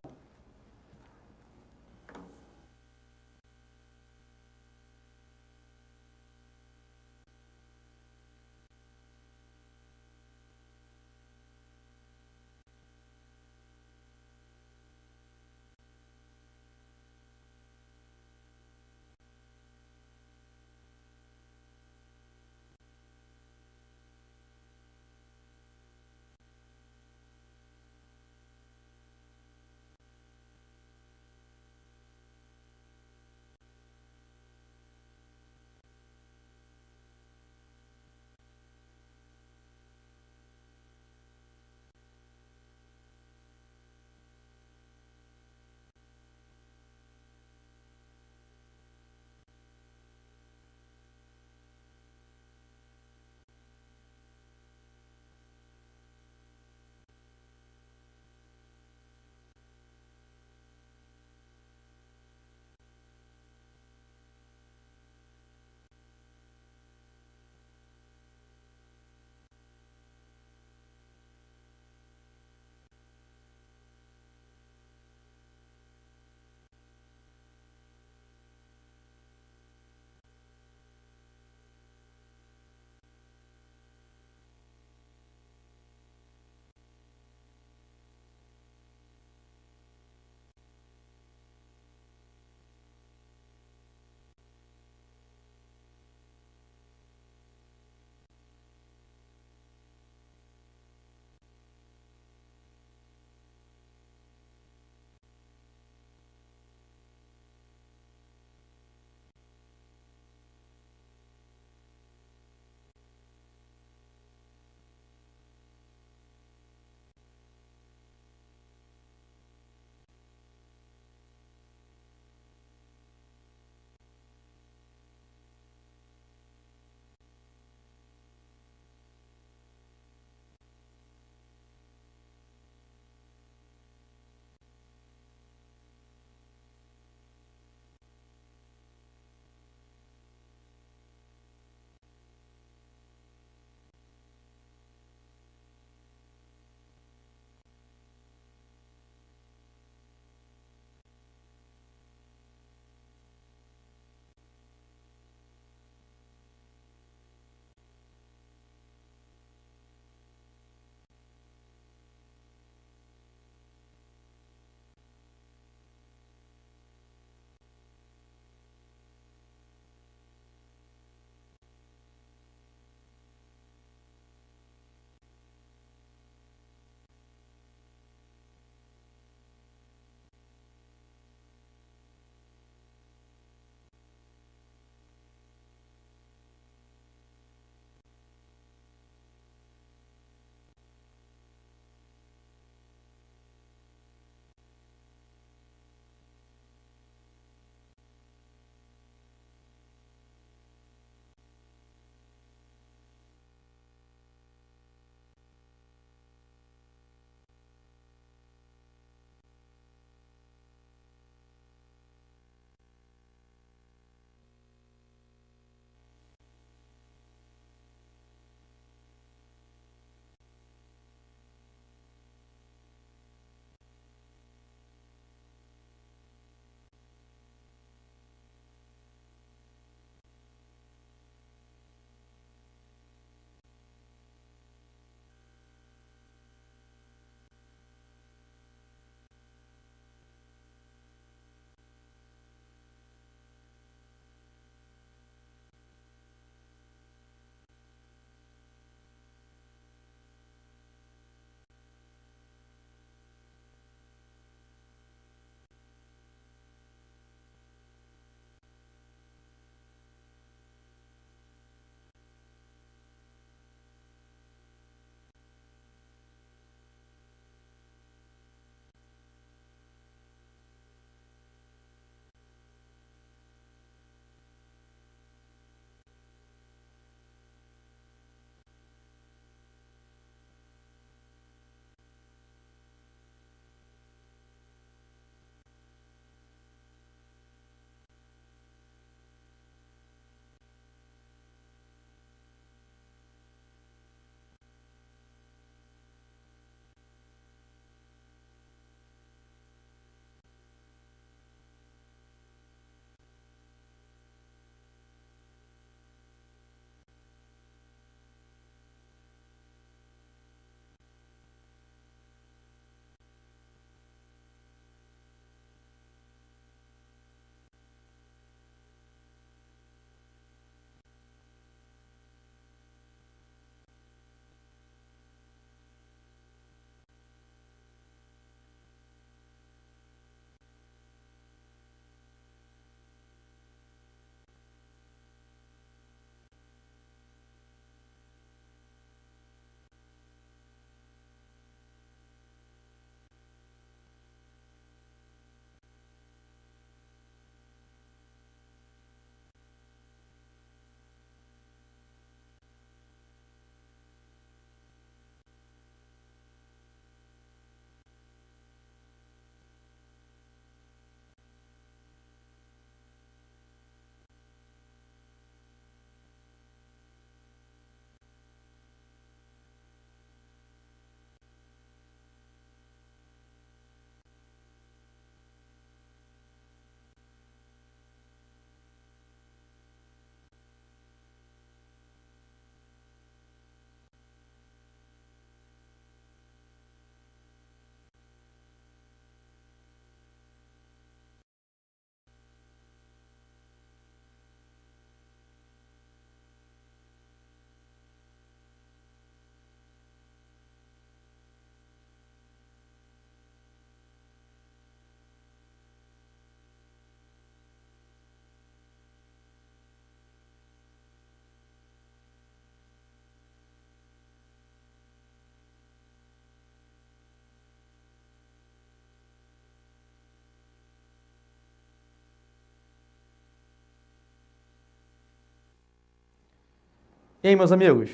E aí, meus amigos?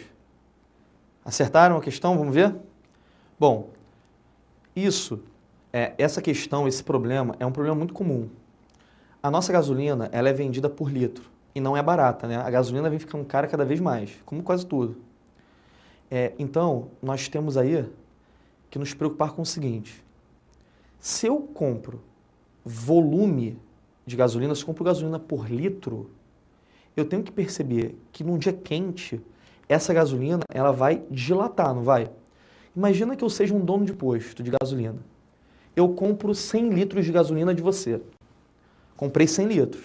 Acertaram a questão? Vamos ver? Bom, essa questão, esse problema, é um problema muito comum. A nossa gasolina, ela é vendida por litro e não é barata, né? A gasolina vem ficando cara cada vez mais, como quase tudo. Então, nós temos aí que nos preocupar com o seguinte: se eu compro volume de gasolina, se eu compro gasolina por litro, eu tenho que perceber que num dia quente, essa gasolina ela vai dilatar, não vai? Imagina que eu seja um dono de posto de gasolina. Eu compro 100 litros de gasolina de você. Comprei 100 litros.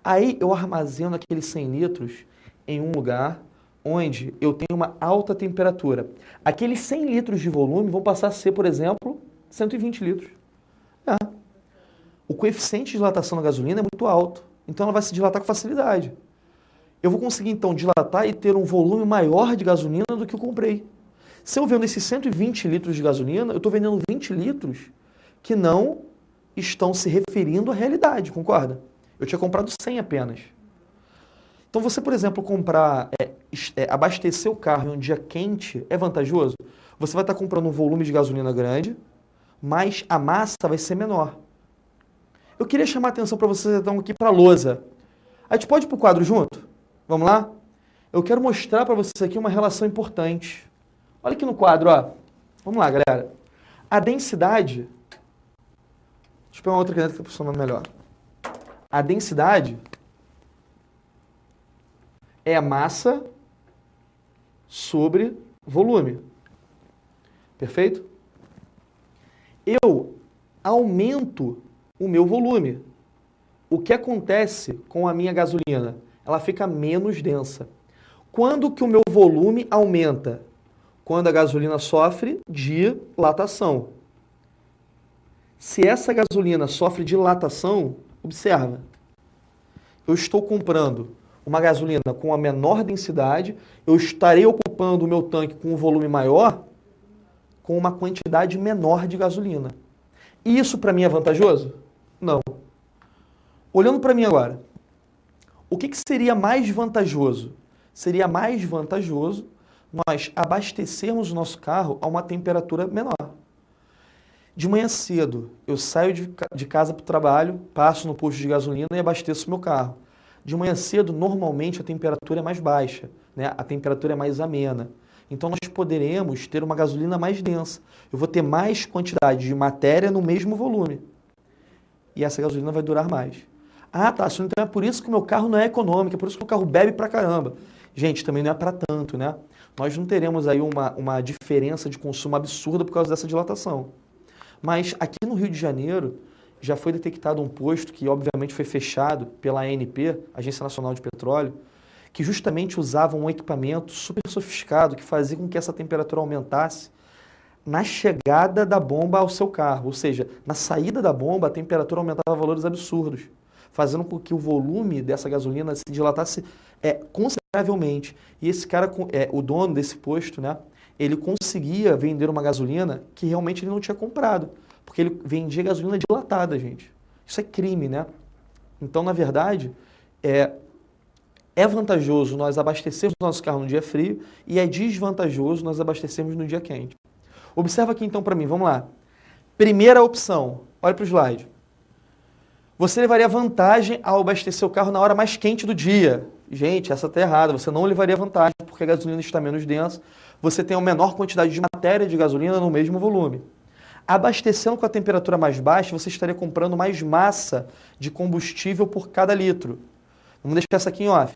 Aí eu armazeno aqueles 100 litros em um lugar onde eu tenho uma alta temperatura. Aqueles 100 litros de volume vão passar a ser, por exemplo, 120 litros. O coeficiente de dilatação da gasolina é muito alto, então ela vai se dilatar com facilidade. Eu vou conseguir, então, dilatar e ter um volume maior de gasolina do que eu comprei. Se eu vendo esses 120 litros de gasolina, eu estou vendendo 20 litros que não estão se referindo à realidade, concorda? Eu tinha comprado 100 apenas. Então, você, por exemplo, abastecer o carro em um dia quente é vantajoso? Você vai estar comprando um volume de gasolina grande, mas a massa vai ser menor. Eu queria chamar a atenção para vocês, então, aqui para a lousa. A gente pode ir para o quadro junto? Vamos lá? Eu quero mostrar para vocês aqui uma relação importante. Olha aqui no quadro, ó. Vamos lá, galera. A densidade... Deixa eu pegar uma outra caneta que está funcionando melhor. A densidade é a massa sobre volume. Perfeito? Eu aumento o meu volume. O que acontece com a minha gasolina? Ela fica menos densa. Quando que o meu volume aumenta? Quando a gasolina sofre dilatação. Se essa gasolina sofre dilatação, observa, eu estou comprando uma gasolina com a menor densidade, eu estarei ocupando o meu tanque com um volume maior, com uma quantidade menor de gasolina. E isso para mim é vantajoso? Não. Olhando para mim agora, o que seria mais vantajoso? Seria mais vantajoso nós abastecermos o nosso carro a uma temperatura menor. De manhã cedo, eu saio de casa para o trabalho, passo no posto de gasolina e abasteço o meu carro. De manhã cedo, normalmente, a temperatura é mais baixa, né? A temperatura é mais amena. Então, nós poderemos ter uma gasolina mais densa. Eu vou ter mais quantidade de matéria no mesmo volume. E essa gasolina vai durar mais. Ah, tá, então é por isso que o meu carro não é econômico, é por isso que o carro bebe pra caramba. Gente, também não é para tanto, né? Nós não teremos aí uma diferença de consumo absurda por causa dessa dilatação. Mas aqui no Rio de Janeiro já foi detectado um posto que obviamente foi fechado pela ANP, Agência Nacional de Petróleo, que justamente usava um equipamento super sofisticado que fazia com que essa temperatura aumentasse na chegada da bomba ao seu carro. Ou seja, na saída da bomba a temperatura aumentava valores absurdos, fazendo com que o volume dessa gasolina se dilatasse consideravelmente. E esse cara, o dono desse posto, né, ele conseguia vender uma gasolina que realmente ele não tinha comprado, porque ele vendia gasolina dilatada, gente. Isso é crime, né? Então, na verdade, é vantajoso nós abastecermos o nosso carro no dia frio e é desvantajoso nós abastecermos no dia quente. Observa aqui então para mim, vamos lá. Primeira opção, olha para o slide. Você levaria vantagem ao abastecer o carro na hora mais quente do dia. Gente, essa está errada. Você não levaria vantagem porque a gasolina está menos densa. Você tem uma menor quantidade de matéria de gasolina no mesmo volume. Abastecendo com a temperatura mais baixa, você estaria comprando mais massa de combustível por cada litro. Vamos deixar essa aqui em off.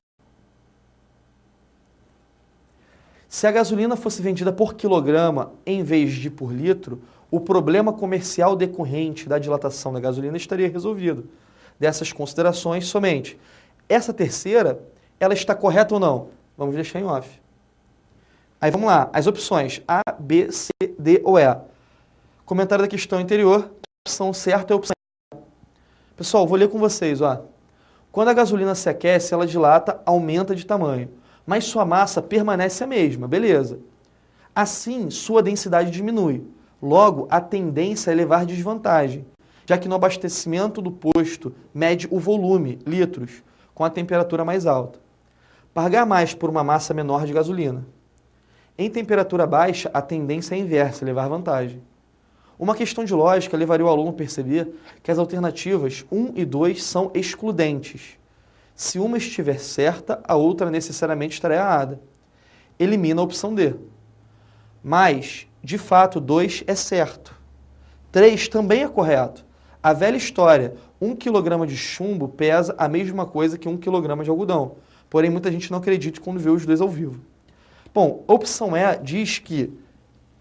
Se a gasolina fosse vendida por quilograma em vez de por litro, o problema comercial decorrente da dilatação da gasolina estaria resolvido. Dessas considerações somente. Essa terceira, ela está correta ou não? Vamos deixar em off. Aí vamos lá, as opções A, B, C, D ou E. Comentário da questão anterior, a opção certa é a opção E. Pessoal, vou ler com vocês, ó. Quando a gasolina se aquece, ela dilata, aumenta de tamanho, mas sua massa permanece a mesma, beleza. Assim, sua densidade diminui. Logo, a tendência é levar desvantagem, já que no abastecimento do posto mede o volume, litros, com a temperatura mais alta. Pagar mais por uma massa menor de gasolina. Em temperatura baixa, a tendência é inversa, levar vantagem. Uma questão de lógica levaria o aluno a perceber que as alternativas 1 e 2 são excludentes. Se uma estiver certa, a outra necessariamente estará errada. Elimina a opção D. Mas, de fato, 2 é certo. 3 também é correto. A velha história, 1 kg de chumbo pesa a mesma coisa que 1 kg de algodão. Porém, muita gente não acredita quando vê os dois ao vivo. Bom, a opção E diz que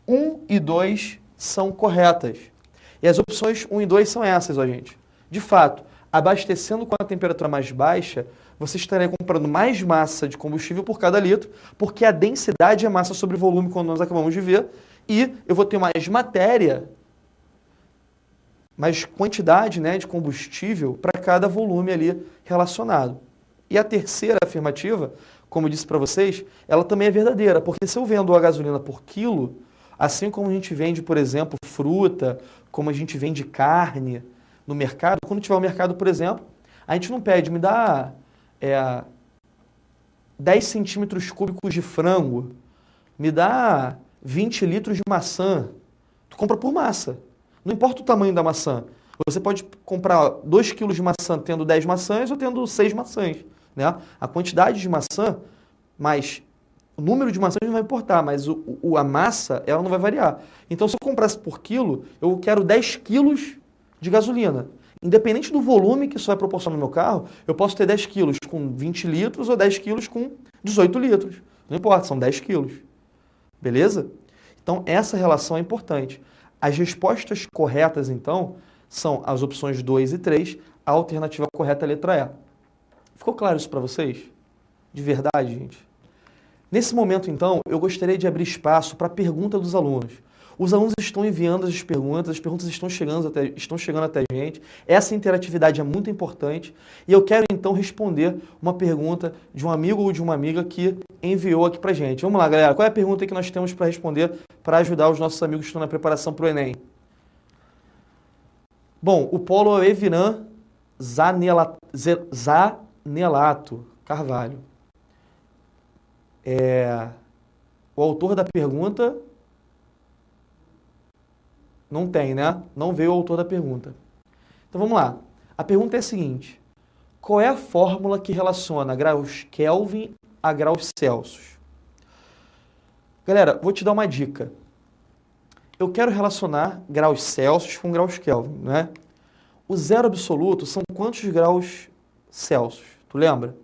1 e 2 são corretas. E as opções 1 e 2 são essas, ó, gente. De fato, abastecendo com a temperatura mais baixa, você estaria comprando mais massa de combustível por cada litro, porque a densidade é massa sobre volume, como nós acabamos de ver, e eu vou ter mais matéria, mais quantidade, né, de combustível para cada volume ali relacionado. E a terceira afirmativa, como eu disse para vocês, ela também é verdadeira, porque se eu vendo a gasolina por quilo, assim como a gente vende, por exemplo, fruta, como a gente vende carne no mercado, quando tiver o mercado, por exemplo, a gente não pede, me dá 10 centímetros cúbicos de frango, me dá 20 litros de maçã. Tu compra por massa. Não importa o tamanho da maçã. Você pode comprar 2 quilos de maçã tendo 10 maçãs ou tendo 6 maçãs. Né? A quantidade de maçã, mais o número de maçãs não vai importar, mas a massa ela não vai variar. Então, se eu comprasse por quilo, eu quero 10 quilos de gasolina. Independente do volume que isso vai proporcionar no meu carro, eu posso ter 10 quilos com 20 litros ou 10 quilos com 18 litros. Não importa, são 10 quilos. Beleza? Então, essa relação é importante. As respostas corretas, então, são as opções 2 e 3. A alternativa correta é a letra E. Ficou claro isso para vocês? De verdade, gente? Nesse momento, então, eu gostaria de abrir espaço para a pergunta dos alunos. Os alunos estão enviando as perguntas estão chegando até a gente. Essa interatividade é muito importante. E eu quero, então, responder uma pergunta de um amigo ou de uma amiga que enviou aqui para a gente. Vamos lá, galera. Qual é a pergunta que nós temos para responder para ajudar os nossos amigos que estão na preparação para o Enem? Bom, o polo é Eviran Zanelato Carvalho. O autor da pergunta não tem, né? Não veio o autor da pergunta. Então vamos lá. A pergunta é a seguinte: qual é a fórmula que relaciona graus Kelvin a graus Celsius? Galera, vou te dar uma dica. Eu quero relacionar graus Celsius com graus Kelvin, né? O zero absoluto são quantos graus Celsius? Tu lembra?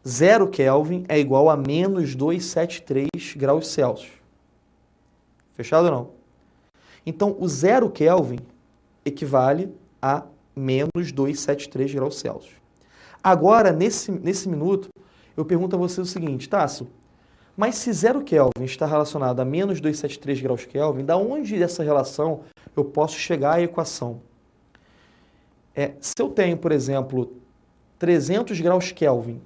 0 Kelvin é igual a menos 273 graus Celsius. Fechado ou não? Então, o 0 Kelvin equivale a menos 273 graus Celsius. Agora, nesse minuto, eu pergunto a você o seguinte, Tássio, mas se 0 Kelvin está relacionado a menos 273 graus Kelvin, da onde dessa relação eu posso chegar à equação? Se eu tenho, por exemplo, 300 graus Kelvin,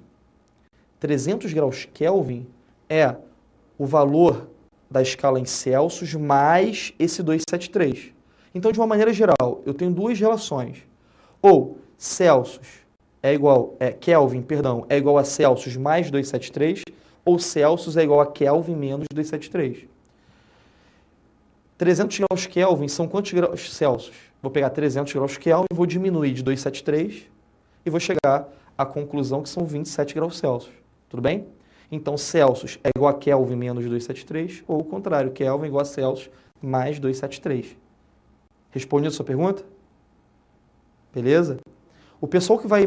300 graus Kelvin é o valor da escala em Celsius mais esse 273. Então, de uma maneira geral, eu tenho duas relações. Ou Kelvin, é igual a Celsius mais 273, ou Celsius é igual a Kelvin menos 273. 300 graus Kelvin são quantos graus Celsius? Vou pegar 300 graus Kelvin, vou diminuir de 273 e vou chegar à conclusão que são 27 graus Celsius. Tudo bem? Então, Celsius é igual a Kelvin menos 273, ou o contrário, Kelvin é igual a Celsius mais 273. Responde a sua pergunta? Beleza? O pessoal que vai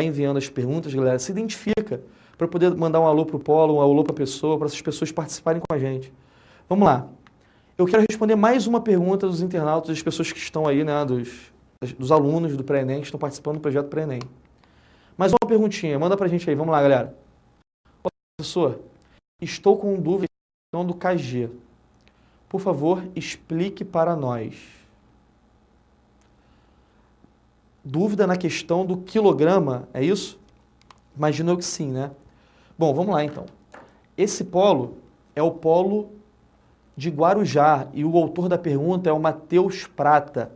enviando as perguntas, galera, se identifica para poder mandar um alô para o Polo, um alô para a pessoa, para essas pessoas participarem com a gente. Vamos lá. Eu quero responder mais uma pergunta dos internautas, das pessoas que estão aí, né, dos alunos do Pré-ENEM, que estão participando do projeto Pré-ENEM. Mais uma perguntinha, manda para a gente aí, vamos lá, galera. Professor, estou com dúvida do KG. Por favor, explique para nós. Dúvida na questão do quilograma, é isso? Imagino que sim, né? Bom, vamos lá então. Esse polo é o polo de Guarujá e o autor da pergunta é o Matheus Prata.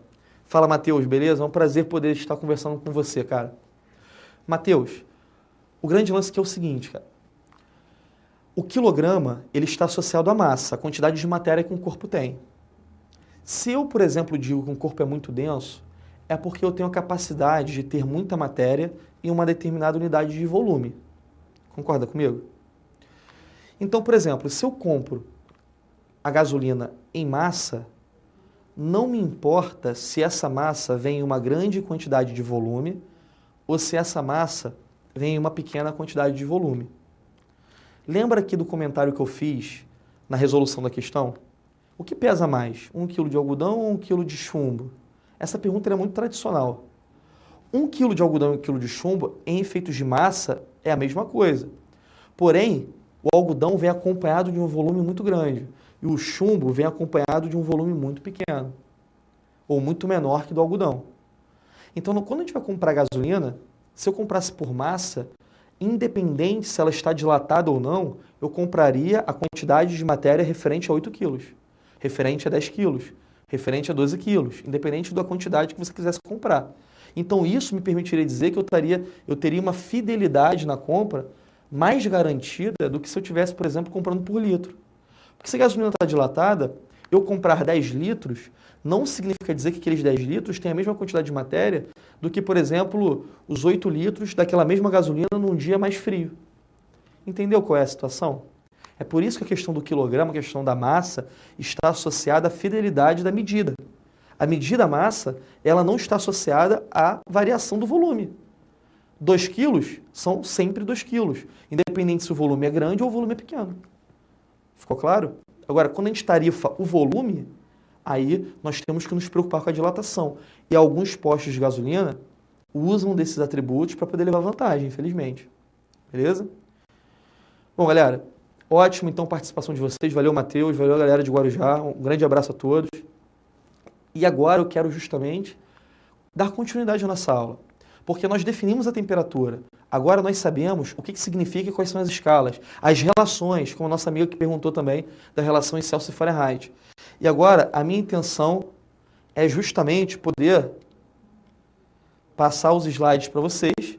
Fala, Matheus, beleza? É um prazer poder estar conversando com você, cara. Matheus, o grande lance aqui é o seguinte, cara. O quilograma, ele está associado à massa, a quantidade de matéria que um corpo tem. Se eu, por exemplo, digo que um corpo é muito denso, é porque eu tenho a capacidade de ter muita matéria em uma determinada unidade de volume. Concorda comigo? Então, por exemplo, se eu compro a gasolina em massa, não me importa se essa massa vem em uma grande quantidade de volume ou se essa massa vem em uma pequena quantidade de volume. Lembra aqui do comentário que eu fiz na resolução da questão? O que pesa mais, 1 kg de algodão ou 1 kg de chumbo? Essa pergunta é muito tradicional. 1 kg de algodão e 1 kg de chumbo, em efeitos de massa, é a mesma coisa. Porém, o algodão vem acompanhado de um volume muito grande e o chumbo vem acompanhado de um volume muito pequeno ou muito menor que do algodão. Então, quando a gente vai comprar gasolina, se eu comprasse por massa, independente se ela está dilatada ou não, eu compraria a quantidade de matéria referente a 8 quilos, referente a 10 quilos, referente a 12 quilos, independente da quantidade que você quisesse comprar. Então, isso me permitiria dizer que eu teria uma fidelidade na compra mais garantida do que se eu estivesse, por exemplo, comprando por litro. Porque se a gasolina está dilatada, eu comprar 10 litros não significa dizer que aqueles 10 litros têm a mesma quantidade de matéria do que, por exemplo, os 8 litros daquela mesma gasolina num dia mais frio. Entendeu qual é a situação? É por isso que a questão do quilograma, a questão da massa, está associada à fidelidade da medida. A medida massa, ela não está associada à variação do volume. 2 quilos são sempre 2 quilos, independente se o volume é grande ou o volume é pequeno. Ficou claro? Agora, quando a gente tarifa o volume, aí nós temos que nos preocupar com a dilatação. E alguns postos de gasolina usam desses atributos para poder levar vantagem, infelizmente. Beleza? Bom, galera, ótimo então a participação de vocês. Valeu, Matheus, valeu a galera de Guarujá. Um grande abraço a todos. E agora eu quero justamente dar continuidade à nossa aula. Porque nós definimos a temperatura. Agora nós sabemos o que significa e quais são as escalas. As relações, como a nossa amiga que perguntou também, da relação em Celsius e Fahrenheit. E agora a minha intenção é justamente poder passar os slides para vocês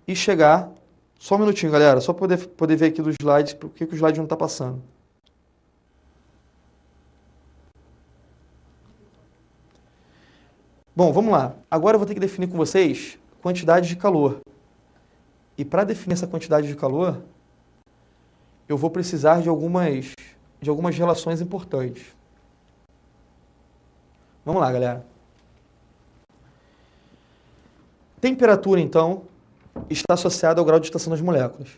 e chegar... Só um minutinho, galera, só poder ver aqui dos slides, porque o slide não está passando. Bom, vamos lá. Agora eu vou ter que definir com vocês quantidade de calor. E para definir essa quantidade de calor, eu vou precisar de algumas relações importantes. Vamos lá, galera. Temperatura, então, está associada ao grau de excitação das moléculas.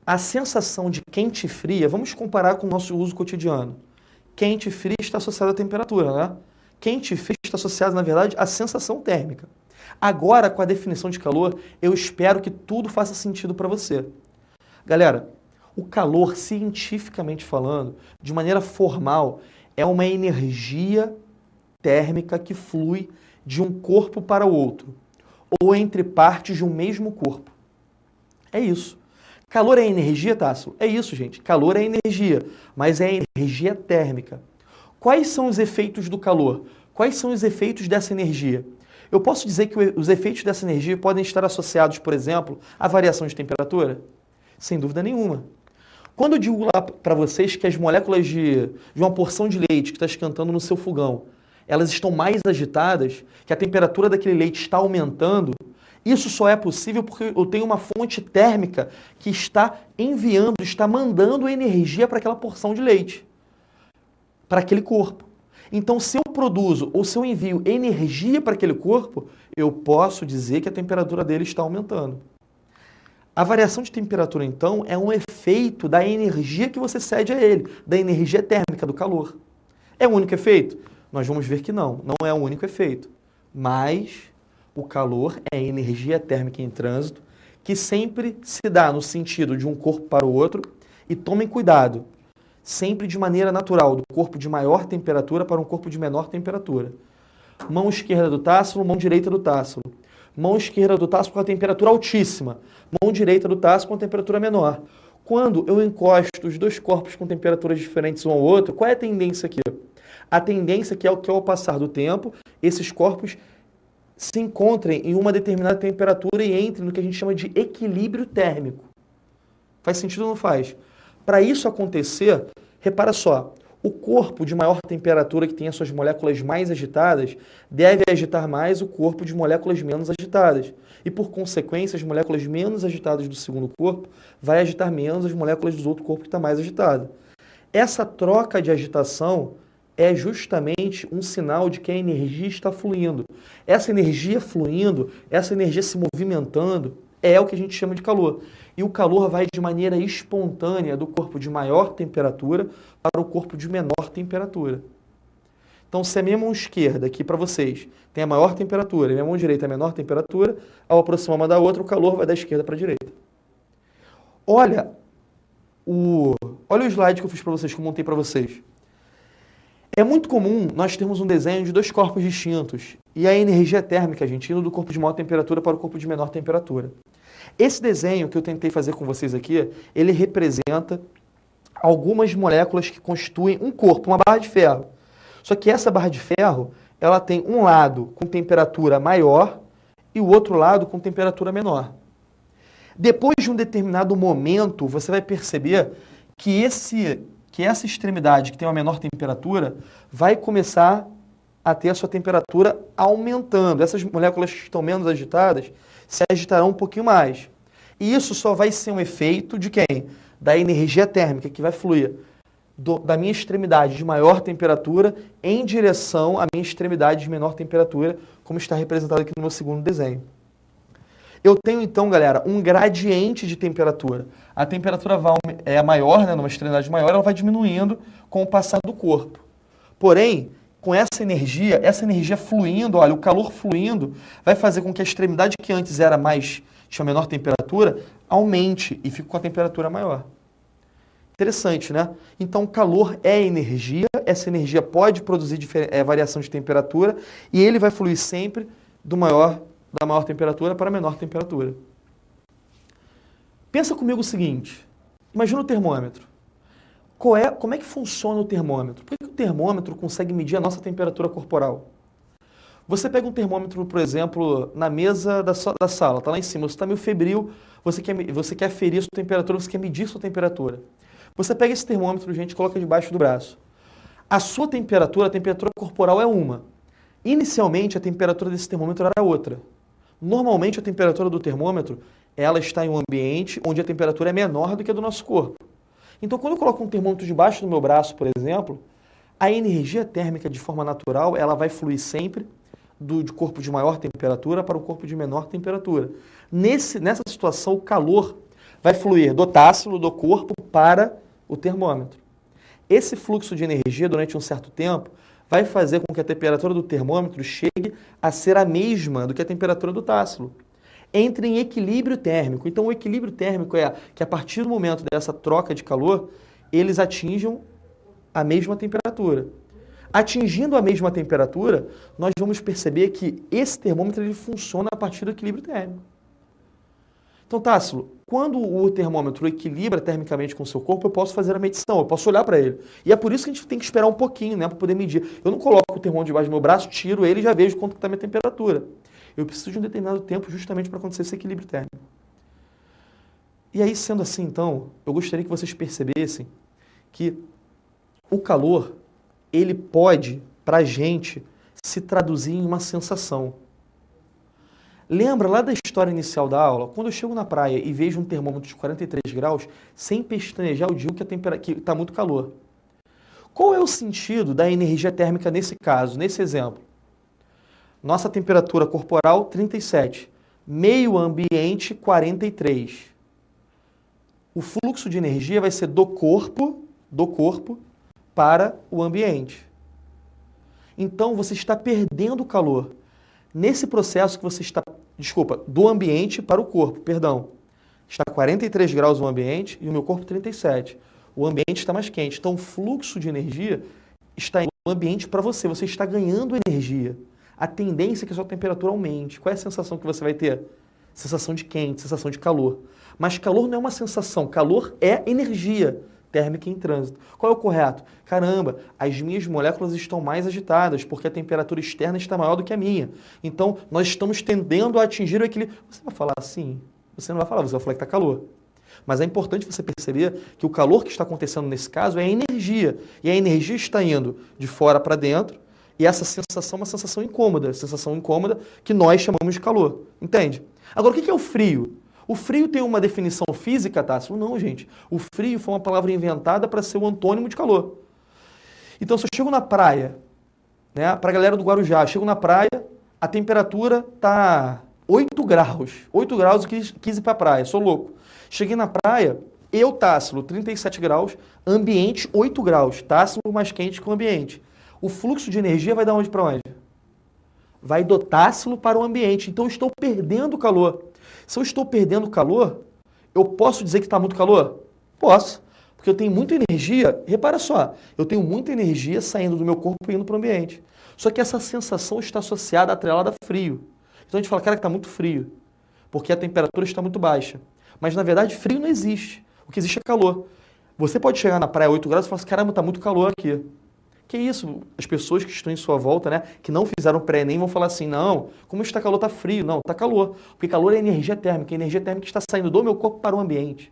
A sensação de quente e fria, vamos comparar com o nosso uso cotidiano. Quente e fria está associado à temperatura, né? Quente e frio está associado, na verdade, à sensação térmica. Agora, com a definição de calor, eu espero que tudo faça sentido para você. Galera, o calor, cientificamente falando, de maneira formal, é uma energia térmica que flui de um corpo para o outro, ou entre partes de um mesmo corpo. É isso. Calor é energia, Tássio? É isso, gente. Calor é energia, mas é energia térmica. Quais são os efeitos do calor? Quais são os efeitos dessa energia? Eu posso dizer que os efeitos dessa energia podem estar associados, por exemplo, à variação de temperatura? Sem dúvida nenhuma. Quando eu digo lá para vocês que as moléculas de uma porção de leite que está esquentando no seu fogão, elas estão mais agitadas, que a temperatura daquele leite está aumentando, isso só é possível porque eu tenho uma fonte térmica que está enviando, está mandando energia para aquela porção de leite, para aquele corpo. Então, se eu produzo ou se eu envio energia para aquele corpo, eu posso dizer que a temperatura dele está aumentando. A variação de temperatura, então, é um efeito da energia que você cede a ele, da energia térmica, do calor. É o único efeito? Nós vamos ver que não é o único efeito. Mas o calor é energia térmica em trânsito que sempre se dá no sentido de um corpo para o outro. E tomem cuidado, sempre de maneira natural, do corpo de maior temperatura para um corpo de menor temperatura. Mão esquerda do Tássilo, mão direita do Tássilo. Mão esquerda do Tássilo com a temperatura altíssima, mão direita do Tássilo com a temperatura menor. Quando eu encosto os dois corpos com temperaturas diferentes um ao outro, qual é a tendência aqui? A tendência que é o que ao passar do tempo, esses corpos se encontrem em uma determinada temperatura e entrem no que a gente chama de equilíbrio térmico. Faz sentido ou não faz? Para isso acontecer, repara só, o corpo de maior temperatura, que tem as suas moléculas mais agitadas, deve agitar mais o corpo de moléculas menos agitadas. E, por consequência, as moléculas menos agitadas do segundo corpo vai agitar menos as moléculas do outro corpo que está mais agitado. Essa troca de agitação é justamente um sinal de que a energia está fluindo. Essa energia fluindo, essa energia se movimentando, é o que a gente chama de calor. E o calor vai de maneira espontânea do corpo de maior temperatura para o corpo de menor temperatura. Então, se a minha mão esquerda, aqui para vocês, tem a maior temperatura e a minha mão direita a menor temperatura, ao aproximar uma da outra, o calor vai da esquerda para a direita. Olha o slide que eu fiz para vocês, que eu montei para vocês. É muito comum nós termos um desenho de dois corpos distintos e a energia térmica, gente, indo do corpo de maior temperatura para o corpo de menor temperatura. Esse desenho que eu tentei fazer com vocês aqui, ele representa algumas moléculas que constituem um corpo, uma barra de ferro. Só que essa barra de ferro, ela tem um lado com temperatura maior e o outro lado com temperatura menor. Depois de um determinado momento, você vai perceber que essa extremidade, que tem uma menor temperatura, vai começar a ter a sua temperatura aumentando. Essas moléculas que estão menos agitadas se agitarão um pouquinho mais. E isso só vai ser um efeito de quem? Da energia térmica, que vai fluir da minha extremidade de maior temperatura em direção à minha extremidade de menor temperatura, como está representado aqui no meu segundo desenho. Eu tenho então, galera, um gradiente de temperatura. A temperatura é maior, né, numa extremidade maior, ela vai diminuindo com o passar do corpo. Porém, com essa energia fluindo, olha, o calor fluindo, vai fazer com que a extremidade que antes tinha menor temperatura, aumente e fique com a temperatura maior. Interessante, né? Então, o calor é energia, essa energia pode produzir variação de temperatura e ele vai fluir sempre da maior temperatura para a menor temperatura. Pensa comigo o seguinte, imagina o termômetro. Como é que funciona o termômetro? Por que o termômetro consegue medir a nossa temperatura corporal? Você pega um termômetro, por exemplo, na mesa da sala, está lá em cima, você está meio febril, você quer aferir a sua temperatura, você quer medir a sua temperatura. Você pega esse termômetro, gente, e coloca debaixo do braço. A sua temperatura, a temperatura corporal é uma. Inicialmente, a temperatura desse termômetro era outra. Normalmente, a temperatura do termômetro, ela está em um ambiente onde a temperatura é menor do que a do nosso corpo. Então, quando eu coloco um termômetro debaixo do meu braço, por exemplo, a energia térmica, de forma natural, ela vai fluir sempre do corpo de maior temperatura para o corpo de menor temperatura. Nessa situação, o calor vai fluir do tássilo, do corpo, para o termômetro. Esse fluxo de energia, durante um certo tempo, vai fazer com que a temperatura do termômetro chegue a ser a mesma do que a temperatura do tássilo. Entre em equilíbrio térmico. Então, o equilíbrio térmico é que, a partir do momento dessa troca de calor, eles atinjam a mesma temperatura. Atingindo a mesma temperatura, nós vamos perceber que esse termômetro ele funciona a partir do equilíbrio térmico. Então, Tássilo, quando o termômetro equilibra termicamente com o seu corpo, eu posso fazer a medição, eu posso olhar para ele. E é por isso que a gente tem que esperar um pouquinho, né, para poder medir. Eu não coloco o termômetro debaixo do meu braço, tiro ele e já vejo quanto está a minha temperatura. Eu preciso de um determinado tempo justamente para acontecer esse equilíbrio térmico. E aí, sendo assim, então, eu gostaria que vocês percebessem que o calor, ele pode, para a gente, se traduzir em uma sensação. Lembra lá da história inicial da aula? Quando eu chego na praia e vejo um termômetro de 43 graus, sem pestanejar, eu digo que está muito calor. Qual é o sentido da energia térmica nesse caso, nesse exemplo? Nossa temperatura corporal, 37. Meio ambiente, 43. O fluxo de energia vai ser do corpo para o ambiente. Então, você está perdendo calor. Nesse processo que você está, do ambiente para o corpo, está 43 graus no ambiente e o meu corpo 37. O ambiente está mais quente. Então, o fluxo de energia está no ambiente para você. Você está ganhando energia. A tendência é que a sua temperatura aumente. Qual é a sensação que você vai ter? Sensação de quente, sensação de calor. Mas calor não é uma sensação. Calor é energia térmica em trânsito. Qual é o correto? Caramba, as minhas moléculas estão mais agitadas, porque a temperatura externa está maior do que a minha. Então, nós estamos tendendo a atingir o equilíbrio. Você vai falar assim? Você não vai falar, você vai falar que está calor. Mas é importante você perceber que o calor que está acontecendo nesse caso é energia. E a energia está indo de fora para dentro. E essa sensação é uma sensação incômoda que nós chamamos de calor. Entende? Agora, o que é o frio? O frio tem uma definição física, Tássio? Não, gente. O frio foi uma palavra inventada para ser o antônimo de calor. Então, se eu chego na praia, né, para a galera do Guarujá, eu chego na praia, a temperatura está 8 graus. 8 graus eu quis ir para a praia, sou louco. Cheguei na praia, eu, Tássilo, 37 graus, ambiente 8 graus. Tássilo mais quente que o ambiente. O fluxo de energia vai de onde para onde? Vai do Tássilo para o ambiente. Então eu estou perdendo calor. Se eu estou perdendo calor, eu posso dizer que está muito calor? Posso. Porque eu tenho muita energia, repara só, eu tenho muita energia saindo do meu corpo e indo para o ambiente. Só que essa sensação está associada, atrelada a frio. Então a gente fala, cara, que está muito frio, porque a temperatura está muito baixa. Mas, na verdade, frio não existe. O que existe é calor. Você pode chegar na praia a 8 graus e falar assim, caramba, está muito calor aqui. Que isso? As pessoas que estão em sua volta, né, que não fizeram pré-ENEM, vão falar assim, não, como está calor, está frio. Não, está calor. Porque calor é energia térmica. A energia térmica está saindo do meu corpo para o ambiente.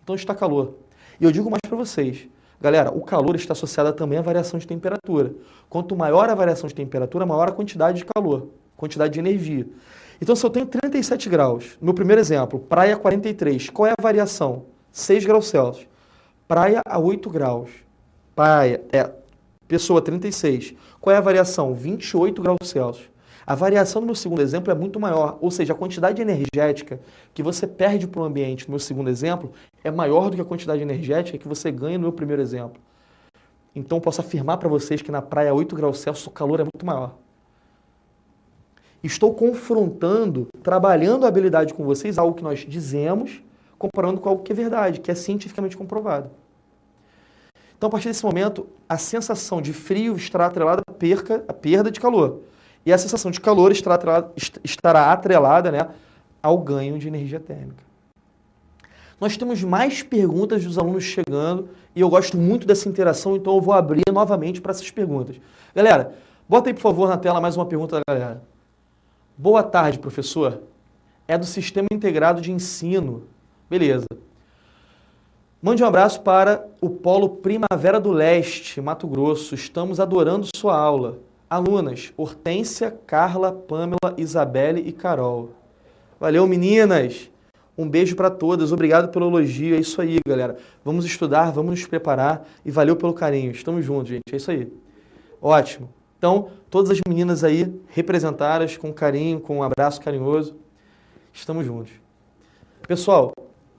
Então está calor. E eu digo mais para vocês. Galera, o calor está associado também à variação de temperatura. Quanto maior a variação de temperatura, maior a quantidade de calor, quantidade de energia. Então, se eu tenho 37 graus, meu primeiro exemplo, praia 43, qual é a variação? 6 graus Celsius. Praia a 8 graus. Pessoa 36. Qual é a variação? 28 graus Celsius. A variação no meu segundo exemplo é muito maior, ou seja, a quantidade energética que você perde para o ambiente no meu segundo exemplo é maior do que a quantidade energética que você ganha no meu primeiro exemplo. Então, posso afirmar para vocês que na praia a 8 graus Celsius o calor é muito maior. Estou confrontando, trabalhando a habilidade com vocês, algo que nós dizemos, comparando com algo que é verdade, que é cientificamente comprovado. Então, a partir desse momento, a sensação de frio estará atrelada à perda de calor. E a sensação de calor estará atrelada, né, ao ganho de energia térmica. Nós temos mais perguntas dos alunos chegando e eu gosto muito dessa interação, então eu vou abrir novamente para essas perguntas. Galera, bota aí, por favor, na tela mais uma pergunta da galera. Boa tarde, professor. É do Sistema Integrado de Ensino. Beleza. Mande um abraço para o Polo Primavera do Leste, Mato Grosso. Estamos adorando sua aula. Alunas, Hortência, Carla, Pamela, Isabelle e Carol. Valeu, meninas! Um beijo para todas. Obrigado pelo elogio. É isso aí, galera. Vamos estudar, vamos nos preparar e valeu pelo carinho. Estamos juntos, gente. É isso aí. Ótimo. Então, todas as meninas aí representadas com carinho, com um abraço carinhoso. Estamos juntos. Pessoal,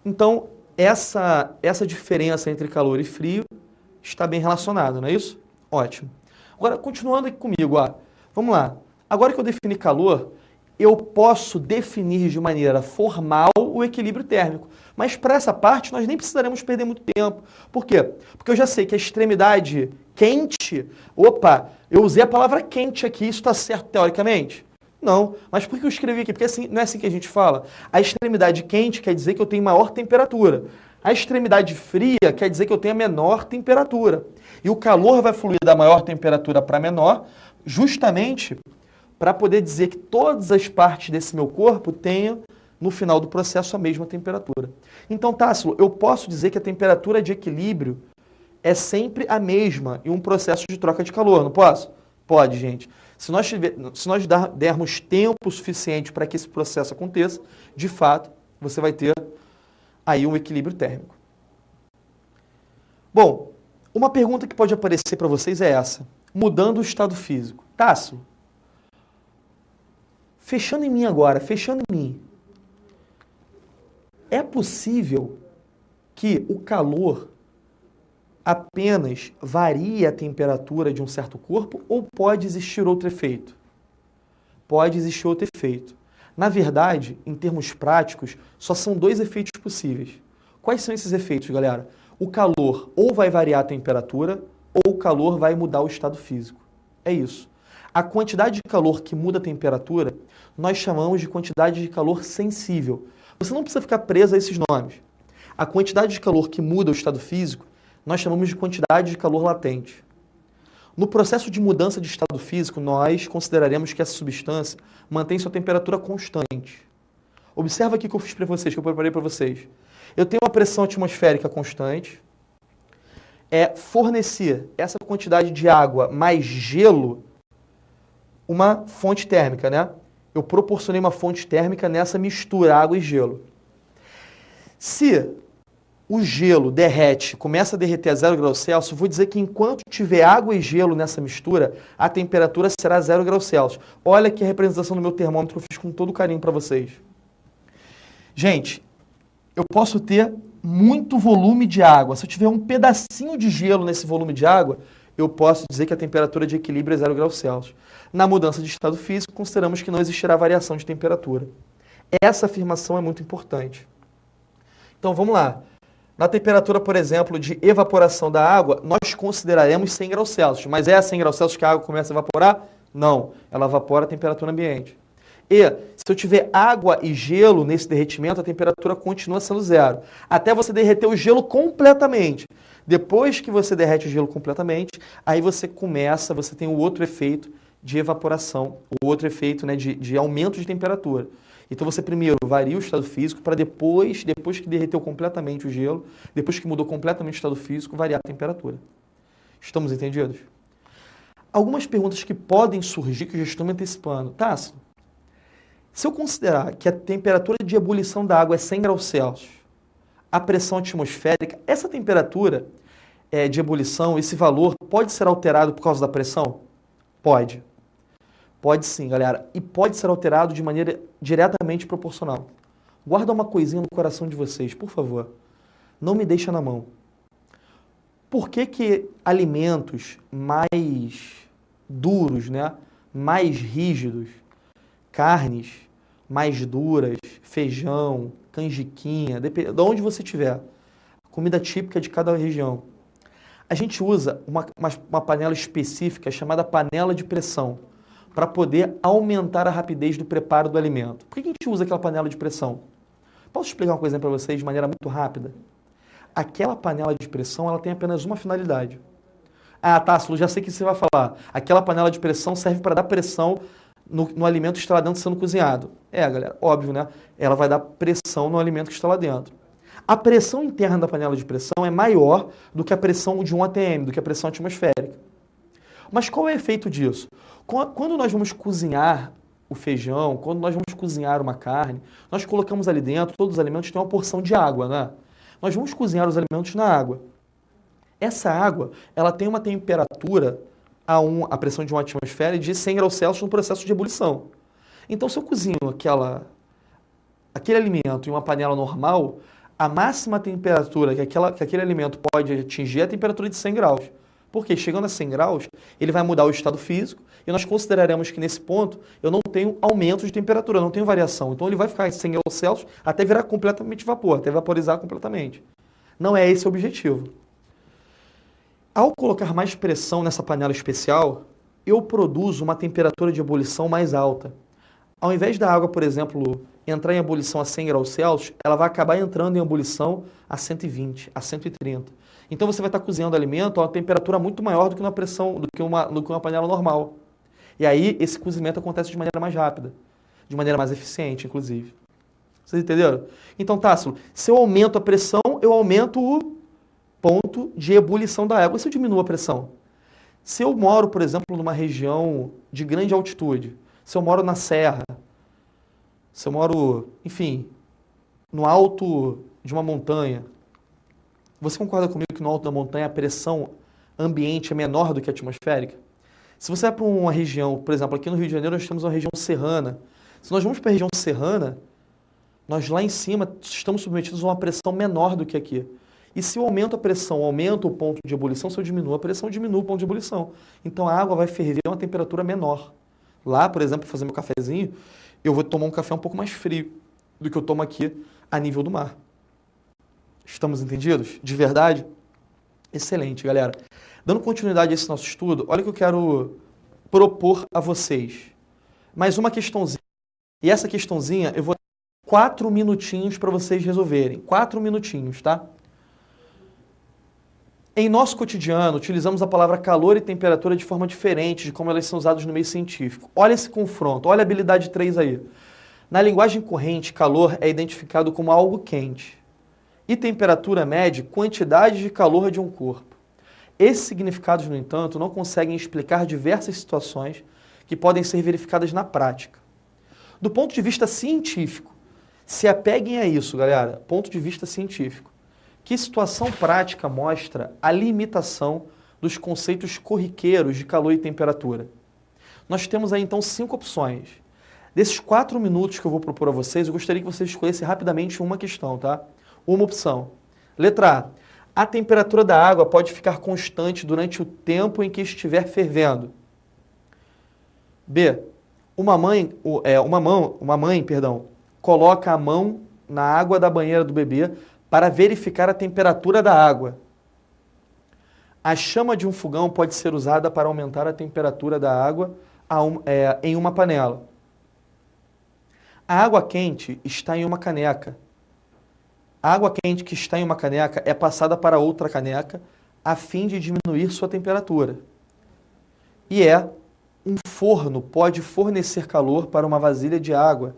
então, essa diferença entre calor e frio está bem relacionada, não é isso? Ótimo. Agora, continuando aqui comigo, vamos lá. Agora que eu defini calor, eu posso definir de maneira formal o equilíbrio térmico. Mas para essa parte, nós nem precisaremos perder muito tempo. Por quê? Porque eu já sei que a extremidade quente... Opa, eu usei a palavra quente aqui, isso está certo teoricamente? Não. Mas por que eu escrevi aqui? Porque assim, não é assim que a gente fala. A extremidade quente quer dizer que eu tenho maior temperatura. A extremidade fria quer dizer que eu tenho a menor temperatura. E o calor vai fluir da maior temperatura para a menor, justamente para poder dizer que todas as partes desse meu corpo tenham, no final do processo, a mesma temperatura. Então, Tássilo, eu posso dizer que a temperatura de equilíbrio é sempre a mesma em um processo de troca de calor, não posso? Pode, gente. Se nós dermos tempo suficiente para que esse processo aconteça, de fato, você vai ter aí um equilíbrio térmico. Bom, uma pergunta que pode aparecer para vocês é essa. Mudando o estado físico. Tássilo, fechando em mim agora, fechando em mim, é possível que o calor apenas varie a temperatura de um certo corpo ou pode existir outro efeito? Pode existir outro efeito. Na verdade, em termos práticos, só são dois efeitos possíveis. Quais são esses efeitos, galera? O calor ou vai variar a temperatura ou o calor vai mudar o estado físico. É isso. A quantidade de calor que muda a temperatura, nós chamamos de quantidade de calor sensível. Você não precisa ficar preso a esses nomes. A quantidade de calor que muda o estado físico, nós chamamos de quantidade de calor latente. No processo de mudança de estado físico, nós consideraremos que essa substância mantém sua temperatura constante. Observa aqui o que eu fiz para vocês, que eu preparei para vocês. Eu tenho uma pressão atmosférica constante, fornecer essa quantidade de água mais gelo, uma fonte térmica, né? Eu proporcionei uma fonte térmica nessa mistura água e gelo. Se o gelo derrete, começa a derreter a 0 graus Celsius, vou dizer que enquanto tiver água e gelo nessa mistura, a temperatura será 0 graus Celsius. Olha aqui a representação do meu termômetro, eu fiz com todo carinho para vocês. Gente, eu posso ter muito volume de água. Se eu tiver um pedacinho de gelo nesse volume de água, eu posso dizer que a temperatura de equilíbrio é 0 graus Celsius. Na mudança de estado físico, consideramos que não existirá variação de temperatura. Essa afirmação é muito importante. Então, vamos lá. Na temperatura, por exemplo, de evaporação da água, nós consideraremos 100 graus Celsius. Mas é a 100 graus Celsius que a água começa a evaporar? Não. Ela evapora a temperatura ambiente. E, se eu tiver água e gelo nesse derretimento, a temperatura continua sendo 0. Até você derreter o gelo completamente. Depois que você derrete o gelo completamente, aí você tem o outro efeito de evaporação, o outro efeito, né, de aumento de temperatura. Então você primeiro varia o estado físico para depois que derreteu completamente o gelo, depois que mudou completamente o estado físico, variar a temperatura. Estamos entendidos? Algumas perguntas que podem surgir que eu já estou me antecipando. Tássio, se eu considerar que a temperatura de ebulição da água é 100 graus Celsius, a pressão atmosférica, essa temperatura de ebulição, esse valor, pode ser alterado por causa da pressão? Pode. Pode sim, galera. E pode ser alterado de maneira diretamente proporcional. Guarda uma coisinha no coração de vocês, por favor. Não me deixa na mão. Por que alimentos mais duros, né, mais rígidos, carnes mais duras, feijão, canjiquinha, de onde você estiver, comida típica de cada região, a gente usa uma panela específica chamada panela de pressão para poder aumentar a rapidez do preparo do alimento. Por que a gente usa aquela panela de pressão? Posso explicar uma coisa para vocês de maneira muito rápida? Aquela panela de pressão ela tem apenas uma finalidade. Ah, Tássilo, já sei o que você vai falar. Aquela panela de pressão serve para dar pressão no alimento que está lá dentro sendo cozinhado. Galera, óbvio, né? Ela vai dar pressão no alimento que está lá dentro. A pressão interna da panela de pressão é maior do que a pressão de 1 atm, do que a pressão atmosférica. Mas qual é o efeito disso? Quando nós vamos cozinhar o feijão, quando nós vamos cozinhar uma carne, nós colocamos ali dentro, todos os alimentos têm uma porção de água, né? Nós vamos cozinhar os alimentos na água. Essa água, ela tem uma temperatura, a pressão de 1 atmosfera, de 100 graus Celsius no processo de ebulição. Então, se eu cozinho aquele alimento em uma panela normal, a máxima temperatura que aquele alimento pode atingir é a temperatura de 100 graus. Porque chegando a 100 graus, ele vai mudar o estado físico e nós consideraremos que nesse ponto eu não tenho aumento de temperatura, não tenho variação. Então ele vai ficar em 100 graus Celsius até virar completamente vapor, até vaporizar completamente. Não é esse o objetivo. Ao colocar mais pressão nessa panela especial, eu produzo uma temperatura de ebulição mais alta. Ao invés da água, por exemplo, entrar em ebulição a 100 graus Celsius, ela vai acabar entrando em ebulição a 120, a 130. Então você vai estar cozinhando alimento a uma temperatura muito maior do que uma panela normal. E aí esse cozimento acontece de maneira mais rápida, de maneira mais eficiente, inclusive. Vocês entenderam? Então, Tássilo, se eu aumento a pressão, eu aumento o ponto de ebulição da água. E se eu diminuo a pressão? Se eu moro, por exemplo, numa região de grande altitude, se eu moro na serra, se eu moro, enfim, no alto de uma montanha, você concorda comigo que no alto da montanha a pressão ambiente é menor do que a atmosférica? Se você vai para uma região, por exemplo, aqui no Rio de Janeiro nós temos uma região serrana. Se nós vamos para a região serrana, nós lá em cima estamos submetidos a uma pressão menor do que aqui. E se eu aumento a pressão, aumento o ponto de ebulição, se eu diminuo a pressão, diminua o ponto de ebulição. Então a água vai ferver a uma temperatura menor. Lá, por exemplo, para fazer meu cafezinho, eu vou tomar um café um pouco mais frio do que eu tomo aqui a nível do mar. Estamos entendidos? De verdade? Excelente, galera. Dando continuidade a esse nosso estudo, olha o que eu quero propor a vocês. Mais uma questãozinha. E essa questãozinha eu vou dar 4 minutinhos para vocês resolverem. 4 minutinhos, tá? Em nosso cotidiano, utilizamos a palavra calor e temperatura de forma diferente de como elas são usadas no meio científico. Olha esse confronto, olha a habilidade 3 aí. Na linguagem corrente, calor é identificado como algo quente. E temperatura mede quantidade de calor de um corpo. Esses significados, no entanto, não conseguem explicar diversas situações que podem ser verificadas na prática. Do ponto de vista científico, se apeguem a isso, galera, ponto de vista científico. Que situação prática mostra a limitação dos conceitos corriqueiros de calor e temperatura? Nós temos aí então 5 opções. Desses 4 minutos que eu vou propor a vocês, eu gostaria que vocês escolhessem rapidamente uma questão, tá? Uma opção. Letra A. A temperatura da água pode ficar constante durante o tempo em que estiver fervendo. B. Uma mãe, coloca a mão na água da banheira do bebê para verificar a temperatura da água. A chama de um fogão pode ser usada para aumentar a temperatura da água em uma panela. A água quente está em uma caneca. A água quente que está em uma caneca é passada para outra caneca a fim de diminuir sua temperatura. Um forno pode fornecer calor para uma vasilha de água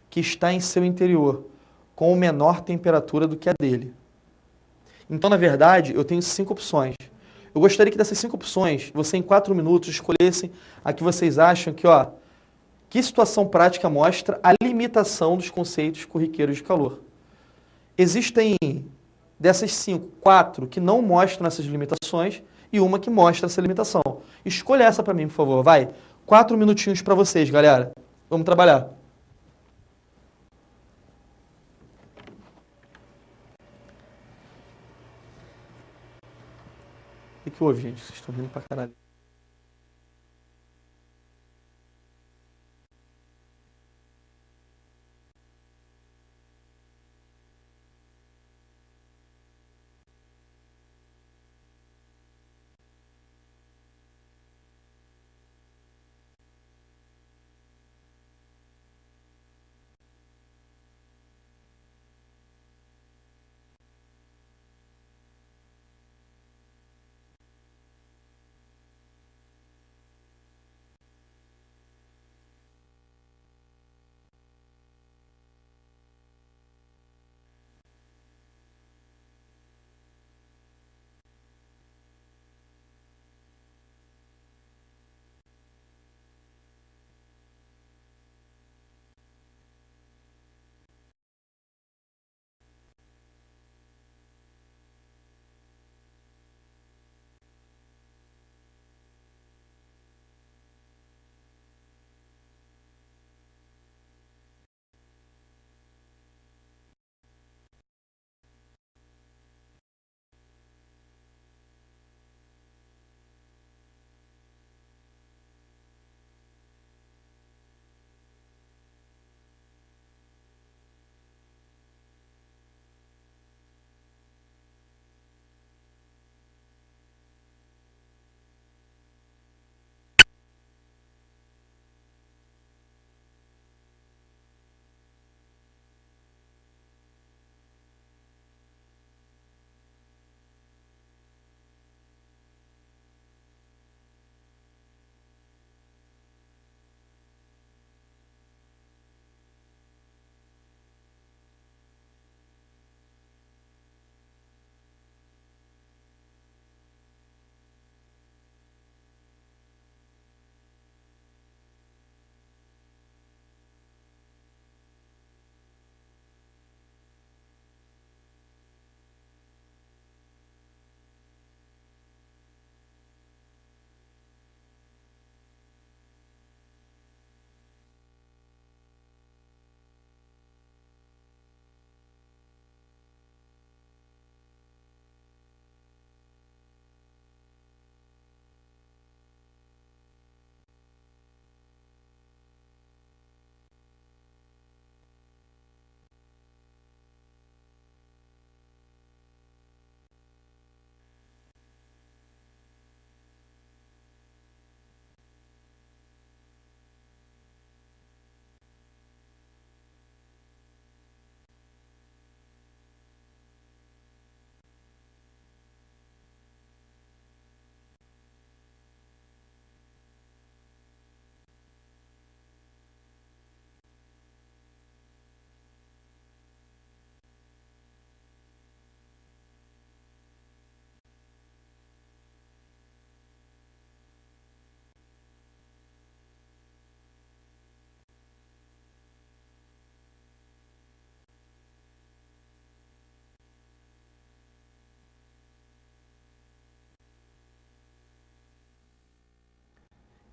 que está em seu interior, com menor temperatura do que a dele. Então, na verdade, eu tenho 5 opções. Eu gostaria que dessas 5 opções, você em 4 minutos escolhessem a que vocês acham que situação prática mostra a limitação dos conceitos corriqueiros de calor. Existem, dessas 5, 4 que não mostram essas limitações e uma que mostra essa limitação. Escolha essa para mim, por favor. Vai. 4 minutinhos para vocês, galera. Vamos trabalhar. O que houve, gente? Vocês estão rindo pra caralho.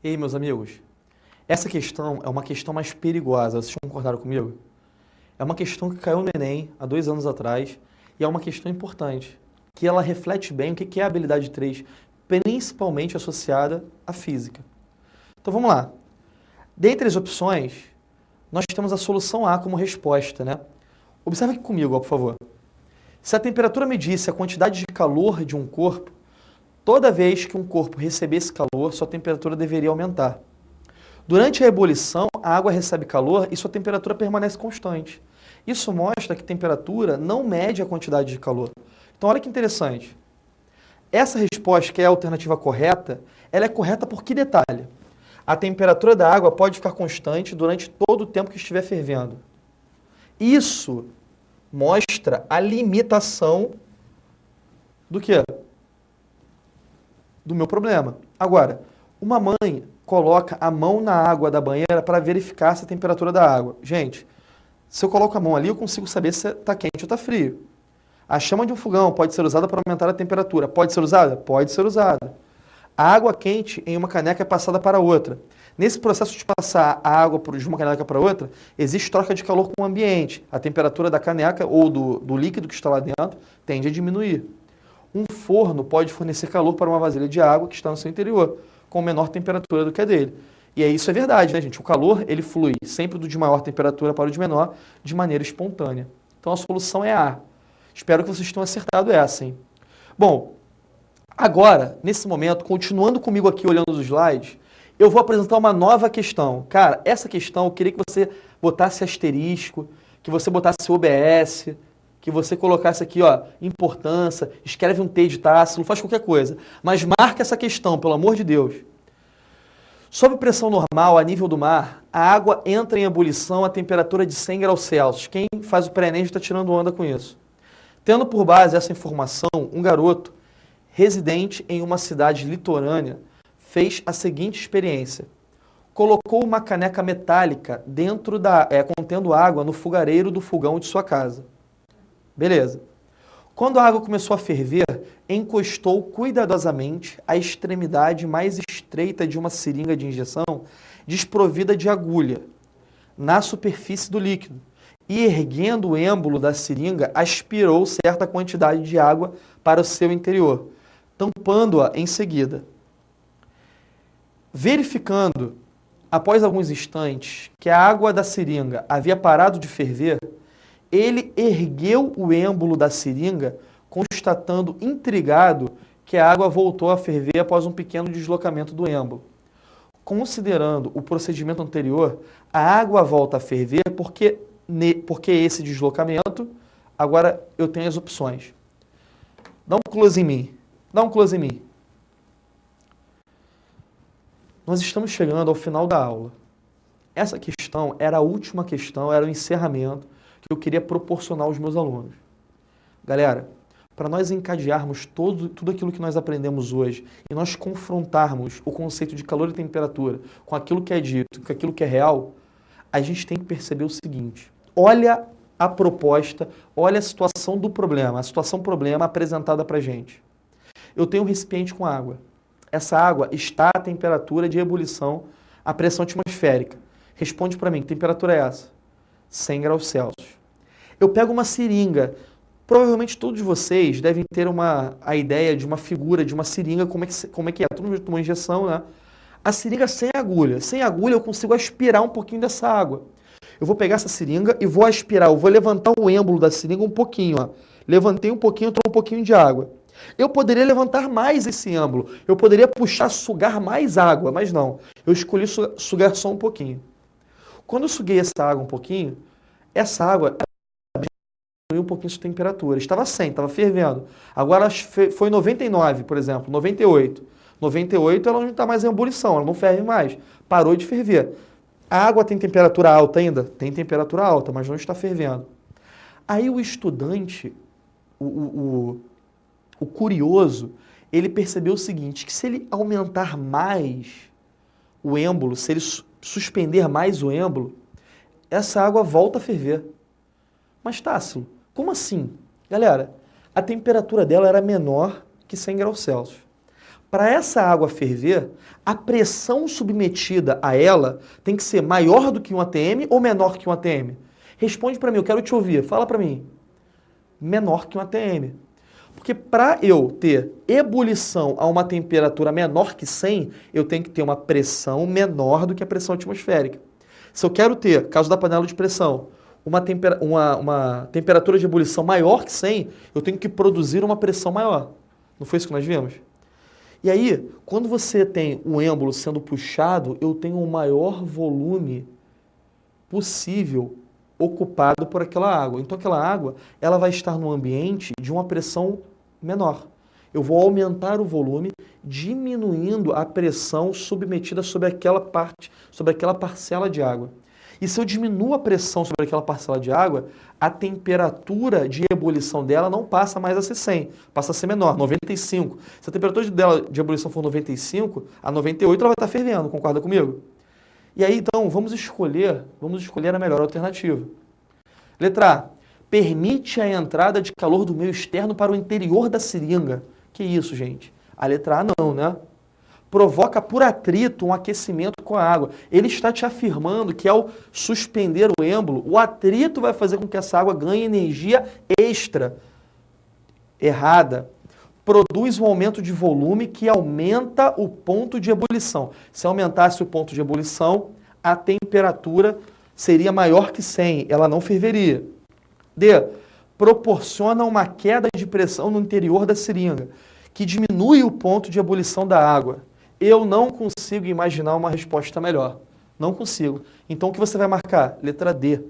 E aí, meus amigos? Essa questão é uma questão mais perigosa, vocês concordaram comigo? É uma questão que caiu no Enem há 2 anos atrás e é uma questão importante, que ela reflete bem o que é a habilidade 3, principalmente associada à física. Então vamos lá. Dentre as opções, nós temos a solução A como resposta, né? Observe aqui comigo, ó, por favor. Se a temperatura medisse a quantidade de calor de um corpo, toda vez que um corpo recebesse calor, sua temperatura deveria aumentar. Durante a ebulição, a água recebe calor e sua temperatura permanece constante. Isso mostra que temperatura não mede a quantidade de calor. Então, olha que interessante. Essa resposta, que é a alternativa correta, ela é correta por que detalhe? A temperatura da água pode ficar constante durante todo o tempo que estiver fervendo. Isso mostra a limitação do quê? Do meu problema. Agora, uma mãe coloca a mão na água da banheira para verificar se a temperatura da água. Gente, se eu coloco a mão ali, eu consigo saber se está quente ou está frio. A chama de um fogão pode ser usada para aumentar a temperatura. Pode ser usada? Pode ser usada. A água quente em uma caneca é passada para outra. Nesse processo de passar a água de uma caneca para outra, existe troca de calor com o ambiente. A temperatura da caneca ou do líquido que está lá dentro tende a diminuir. Um forno pode fornecer calor para uma vasilha de água que está no seu interior, com menor temperatura do que a dele. E isso é verdade, né, gente? O calor, ele flui sempre do de maior temperatura para o de menor, de maneira espontânea. Então a solução é A. Espero que vocês tenham acertado essa, hein? Bom, agora, nesse momento, continuando comigo aqui olhando os slides, eu vou apresentar uma nova questão. Cara, essa questão eu queria que você botasse asterisco, que você botasse OBS, que você colocasse aqui, ó, importância, escreve um T de Tácito, faz qualquer coisa. Mas marca essa questão, pelo amor de Deus. Sob pressão normal, a nível do mar, a água entra em ebulição a temperatura de 100 graus Celsius. Quem faz o pré-ENEM está tirando onda com isso. Tendo por base essa informação, um garoto residente em uma cidade litorânea fez a seguinte experiência. Colocou uma caneca metálica contendo água no fogareiro do fogão de sua casa. Beleza. Quando a água começou a ferver, encostou cuidadosamente a extremidade mais estreita de uma seringa de injeção desprovida de agulha na superfície do líquido e, erguendo o êmbolo da seringa, aspirou certa quantidade de água para o seu interior, tampando-a em seguida. Verificando, após alguns instantes, que a água da seringa havia parado de ferver, ele ergueu o êmbolo da seringa, constatando intrigado que a água voltou a ferver após um pequeno deslocamento do êmbolo. Considerando o procedimento anterior, a água volta a ferver porque esse deslocamento, agora eu tenho as opções. Dá um close em mim. Dá um close em mim. Nós estamos chegando ao final da aula. Essa questão era a última questão, era o encerramento que eu queria proporcionar aos meus alunos. Galera, para nós encadearmos tudo aquilo que nós aprendemos hoje e nós confrontarmos o conceito de calor e temperatura com aquilo que é dito, com aquilo que é real, a gente tem que perceber o seguinte. Olha a proposta, olha a situação do problema, a situação problema apresentada para a gente. Eu tenho um recipiente com água. Essa água está à temperatura de ebulição, à pressão atmosférica. Responde para mim, que temperatura é essa? 100 graus Celsius. Eu pego uma seringa. Provavelmente todos vocês devem ter a ideia de uma figura, de uma seringa, como é que é? Todo mundo tomou injeção, né? A seringa sem agulha. Sem agulha eu consigo aspirar um pouquinho dessa água. Eu vou pegar essa seringa e vou aspirar. Eu vou levantar o êmbolo da seringa um pouquinho, ó. Levantei um pouquinho, entrou um pouquinho de água. Eu poderia levantar mais esse âmbolo. Eu poderia puxar, sugar mais água, mas não. Eu escolhi sugar só um pouquinho. Quando eu suguei essa água um pouquinho, essa água diminuiu um pouquinho sua temperatura. Estava 100, estava fervendo. Agora foi 99, por exemplo, 98. 98 ela não está mais em ebulição, ela não ferve mais. Parou de ferver. A água tem temperatura alta ainda? Tem temperatura alta, mas não está fervendo. Aí o estudante, o curioso, ele percebeu o seguinte, que se ele aumentar mais o êmbolo, se ele suspender mais o êmbolo, essa água volta a ferver. Mas, Tássilo, como assim? Galera, a temperatura dela era menor que 100 graus Celsius. Para essa água ferver, a pressão submetida a ela tem que ser maior do que um atm ou menor que um atm? Responde para mim, eu quero te ouvir. Fala para mim. Menor que um atm. Porque para eu ter ebulição a uma temperatura menor que 100, eu tenho que ter uma pressão menor do que a pressão atmosférica. Se eu quero ter, caso da panela de pressão, uma temperatura de ebulição maior que 100, eu tenho que produzir uma pressão maior. Não foi isso que nós vimos? E aí, quando você tem um êmbolo sendo puxado, eu tenho o maior volume possível ocupado por aquela água. Então aquela água, ela vai estar no ambiente de uma pressão menor. Eu vou aumentar o volume, diminuindo a pressão submetida sobre aquela parte, sobre aquela parcela de água. E se eu diminuo a pressão sobre aquela parcela de água, a temperatura de ebulição dela não passa mais a ser 100, passa a ser menor, 95. Se a temperatura dela de ebulição for 95, a 98 ela vai estar fervendo, concorda comigo? E aí, então, vamos escolher a melhor alternativa. Letra A. Permite a entrada de calor do meio externo para o interior da seringa. Que isso, gente? A letra A não, né? Provoca por atrito um aquecimento com a água. Ele está te afirmando que ao suspender o êmbolo, o atrito vai fazer com que essa água ganhe energia extra. Errada. Produz um aumento de volume que aumenta o ponto de ebulição. Se aumentasse o ponto de ebulição, a temperatura seria maior que 100, ela não ferveria. D. Proporciona uma queda de pressão no interior da seringa, que diminui o ponto de ebulição da água. Eu não consigo imaginar uma resposta melhor. Não consigo. Então o que você vai marcar? Letra D.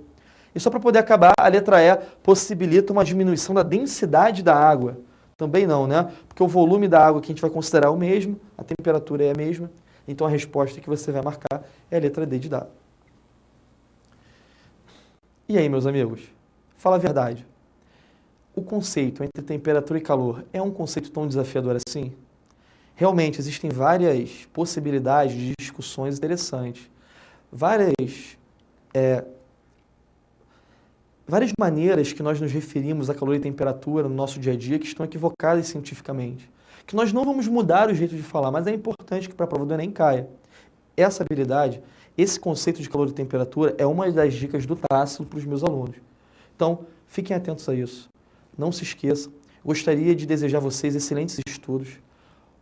E só para poder acabar, a letra E possibilita uma diminuição da densidade da água. Também não, né? Porque o volume da água que a gente vai considerar é o mesmo, a temperatura é a mesma, então a resposta que você vai marcar é a letra D de dado. E aí, meus amigos? Fala a verdade. O conceito entre temperatura e calor é um conceito tão desafiador assim? Realmente, existem várias possibilidades de discussões interessantes. Várias maneiras que nós nos referimos a calor e temperatura no nosso dia a dia que estão equivocadas cientificamente. Que nós não vamos mudar o jeito de falar, mas é importante que para a prova do Enem caia. Essa habilidade, esse conceito de calor e temperatura é uma das dicas do Tácito para os meus alunos. Então, fiquem atentos a isso. Não se esqueçam. Gostaria de desejar a vocês excelentes estudos,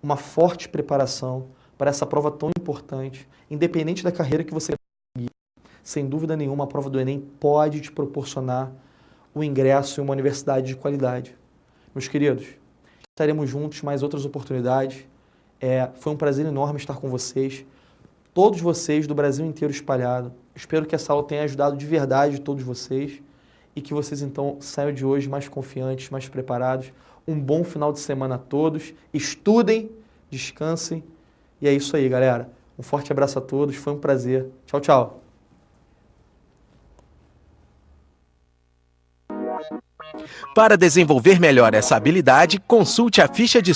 uma forte preparação para essa prova tão importante, independente da carreira que você seguir. Sem dúvida nenhuma, a prova do Enem pode te proporcionar o ingresso em uma universidade de qualidade. Meus queridos, estaremos juntos mais outras oportunidades. Foi um prazer enorme estar com vocês, todos vocês do Brasil inteiro espalhado. Espero que essa aula tenha ajudado de verdade todos vocês e que vocês então saiam de hoje mais confiantes, mais preparados. Um bom final de semana a todos. Estudem, descansem. E é isso aí, galera. Um forte abraço a todos. Foi um prazer. Tchau, tchau. Para desenvolver melhor essa habilidade, consulte a ficha de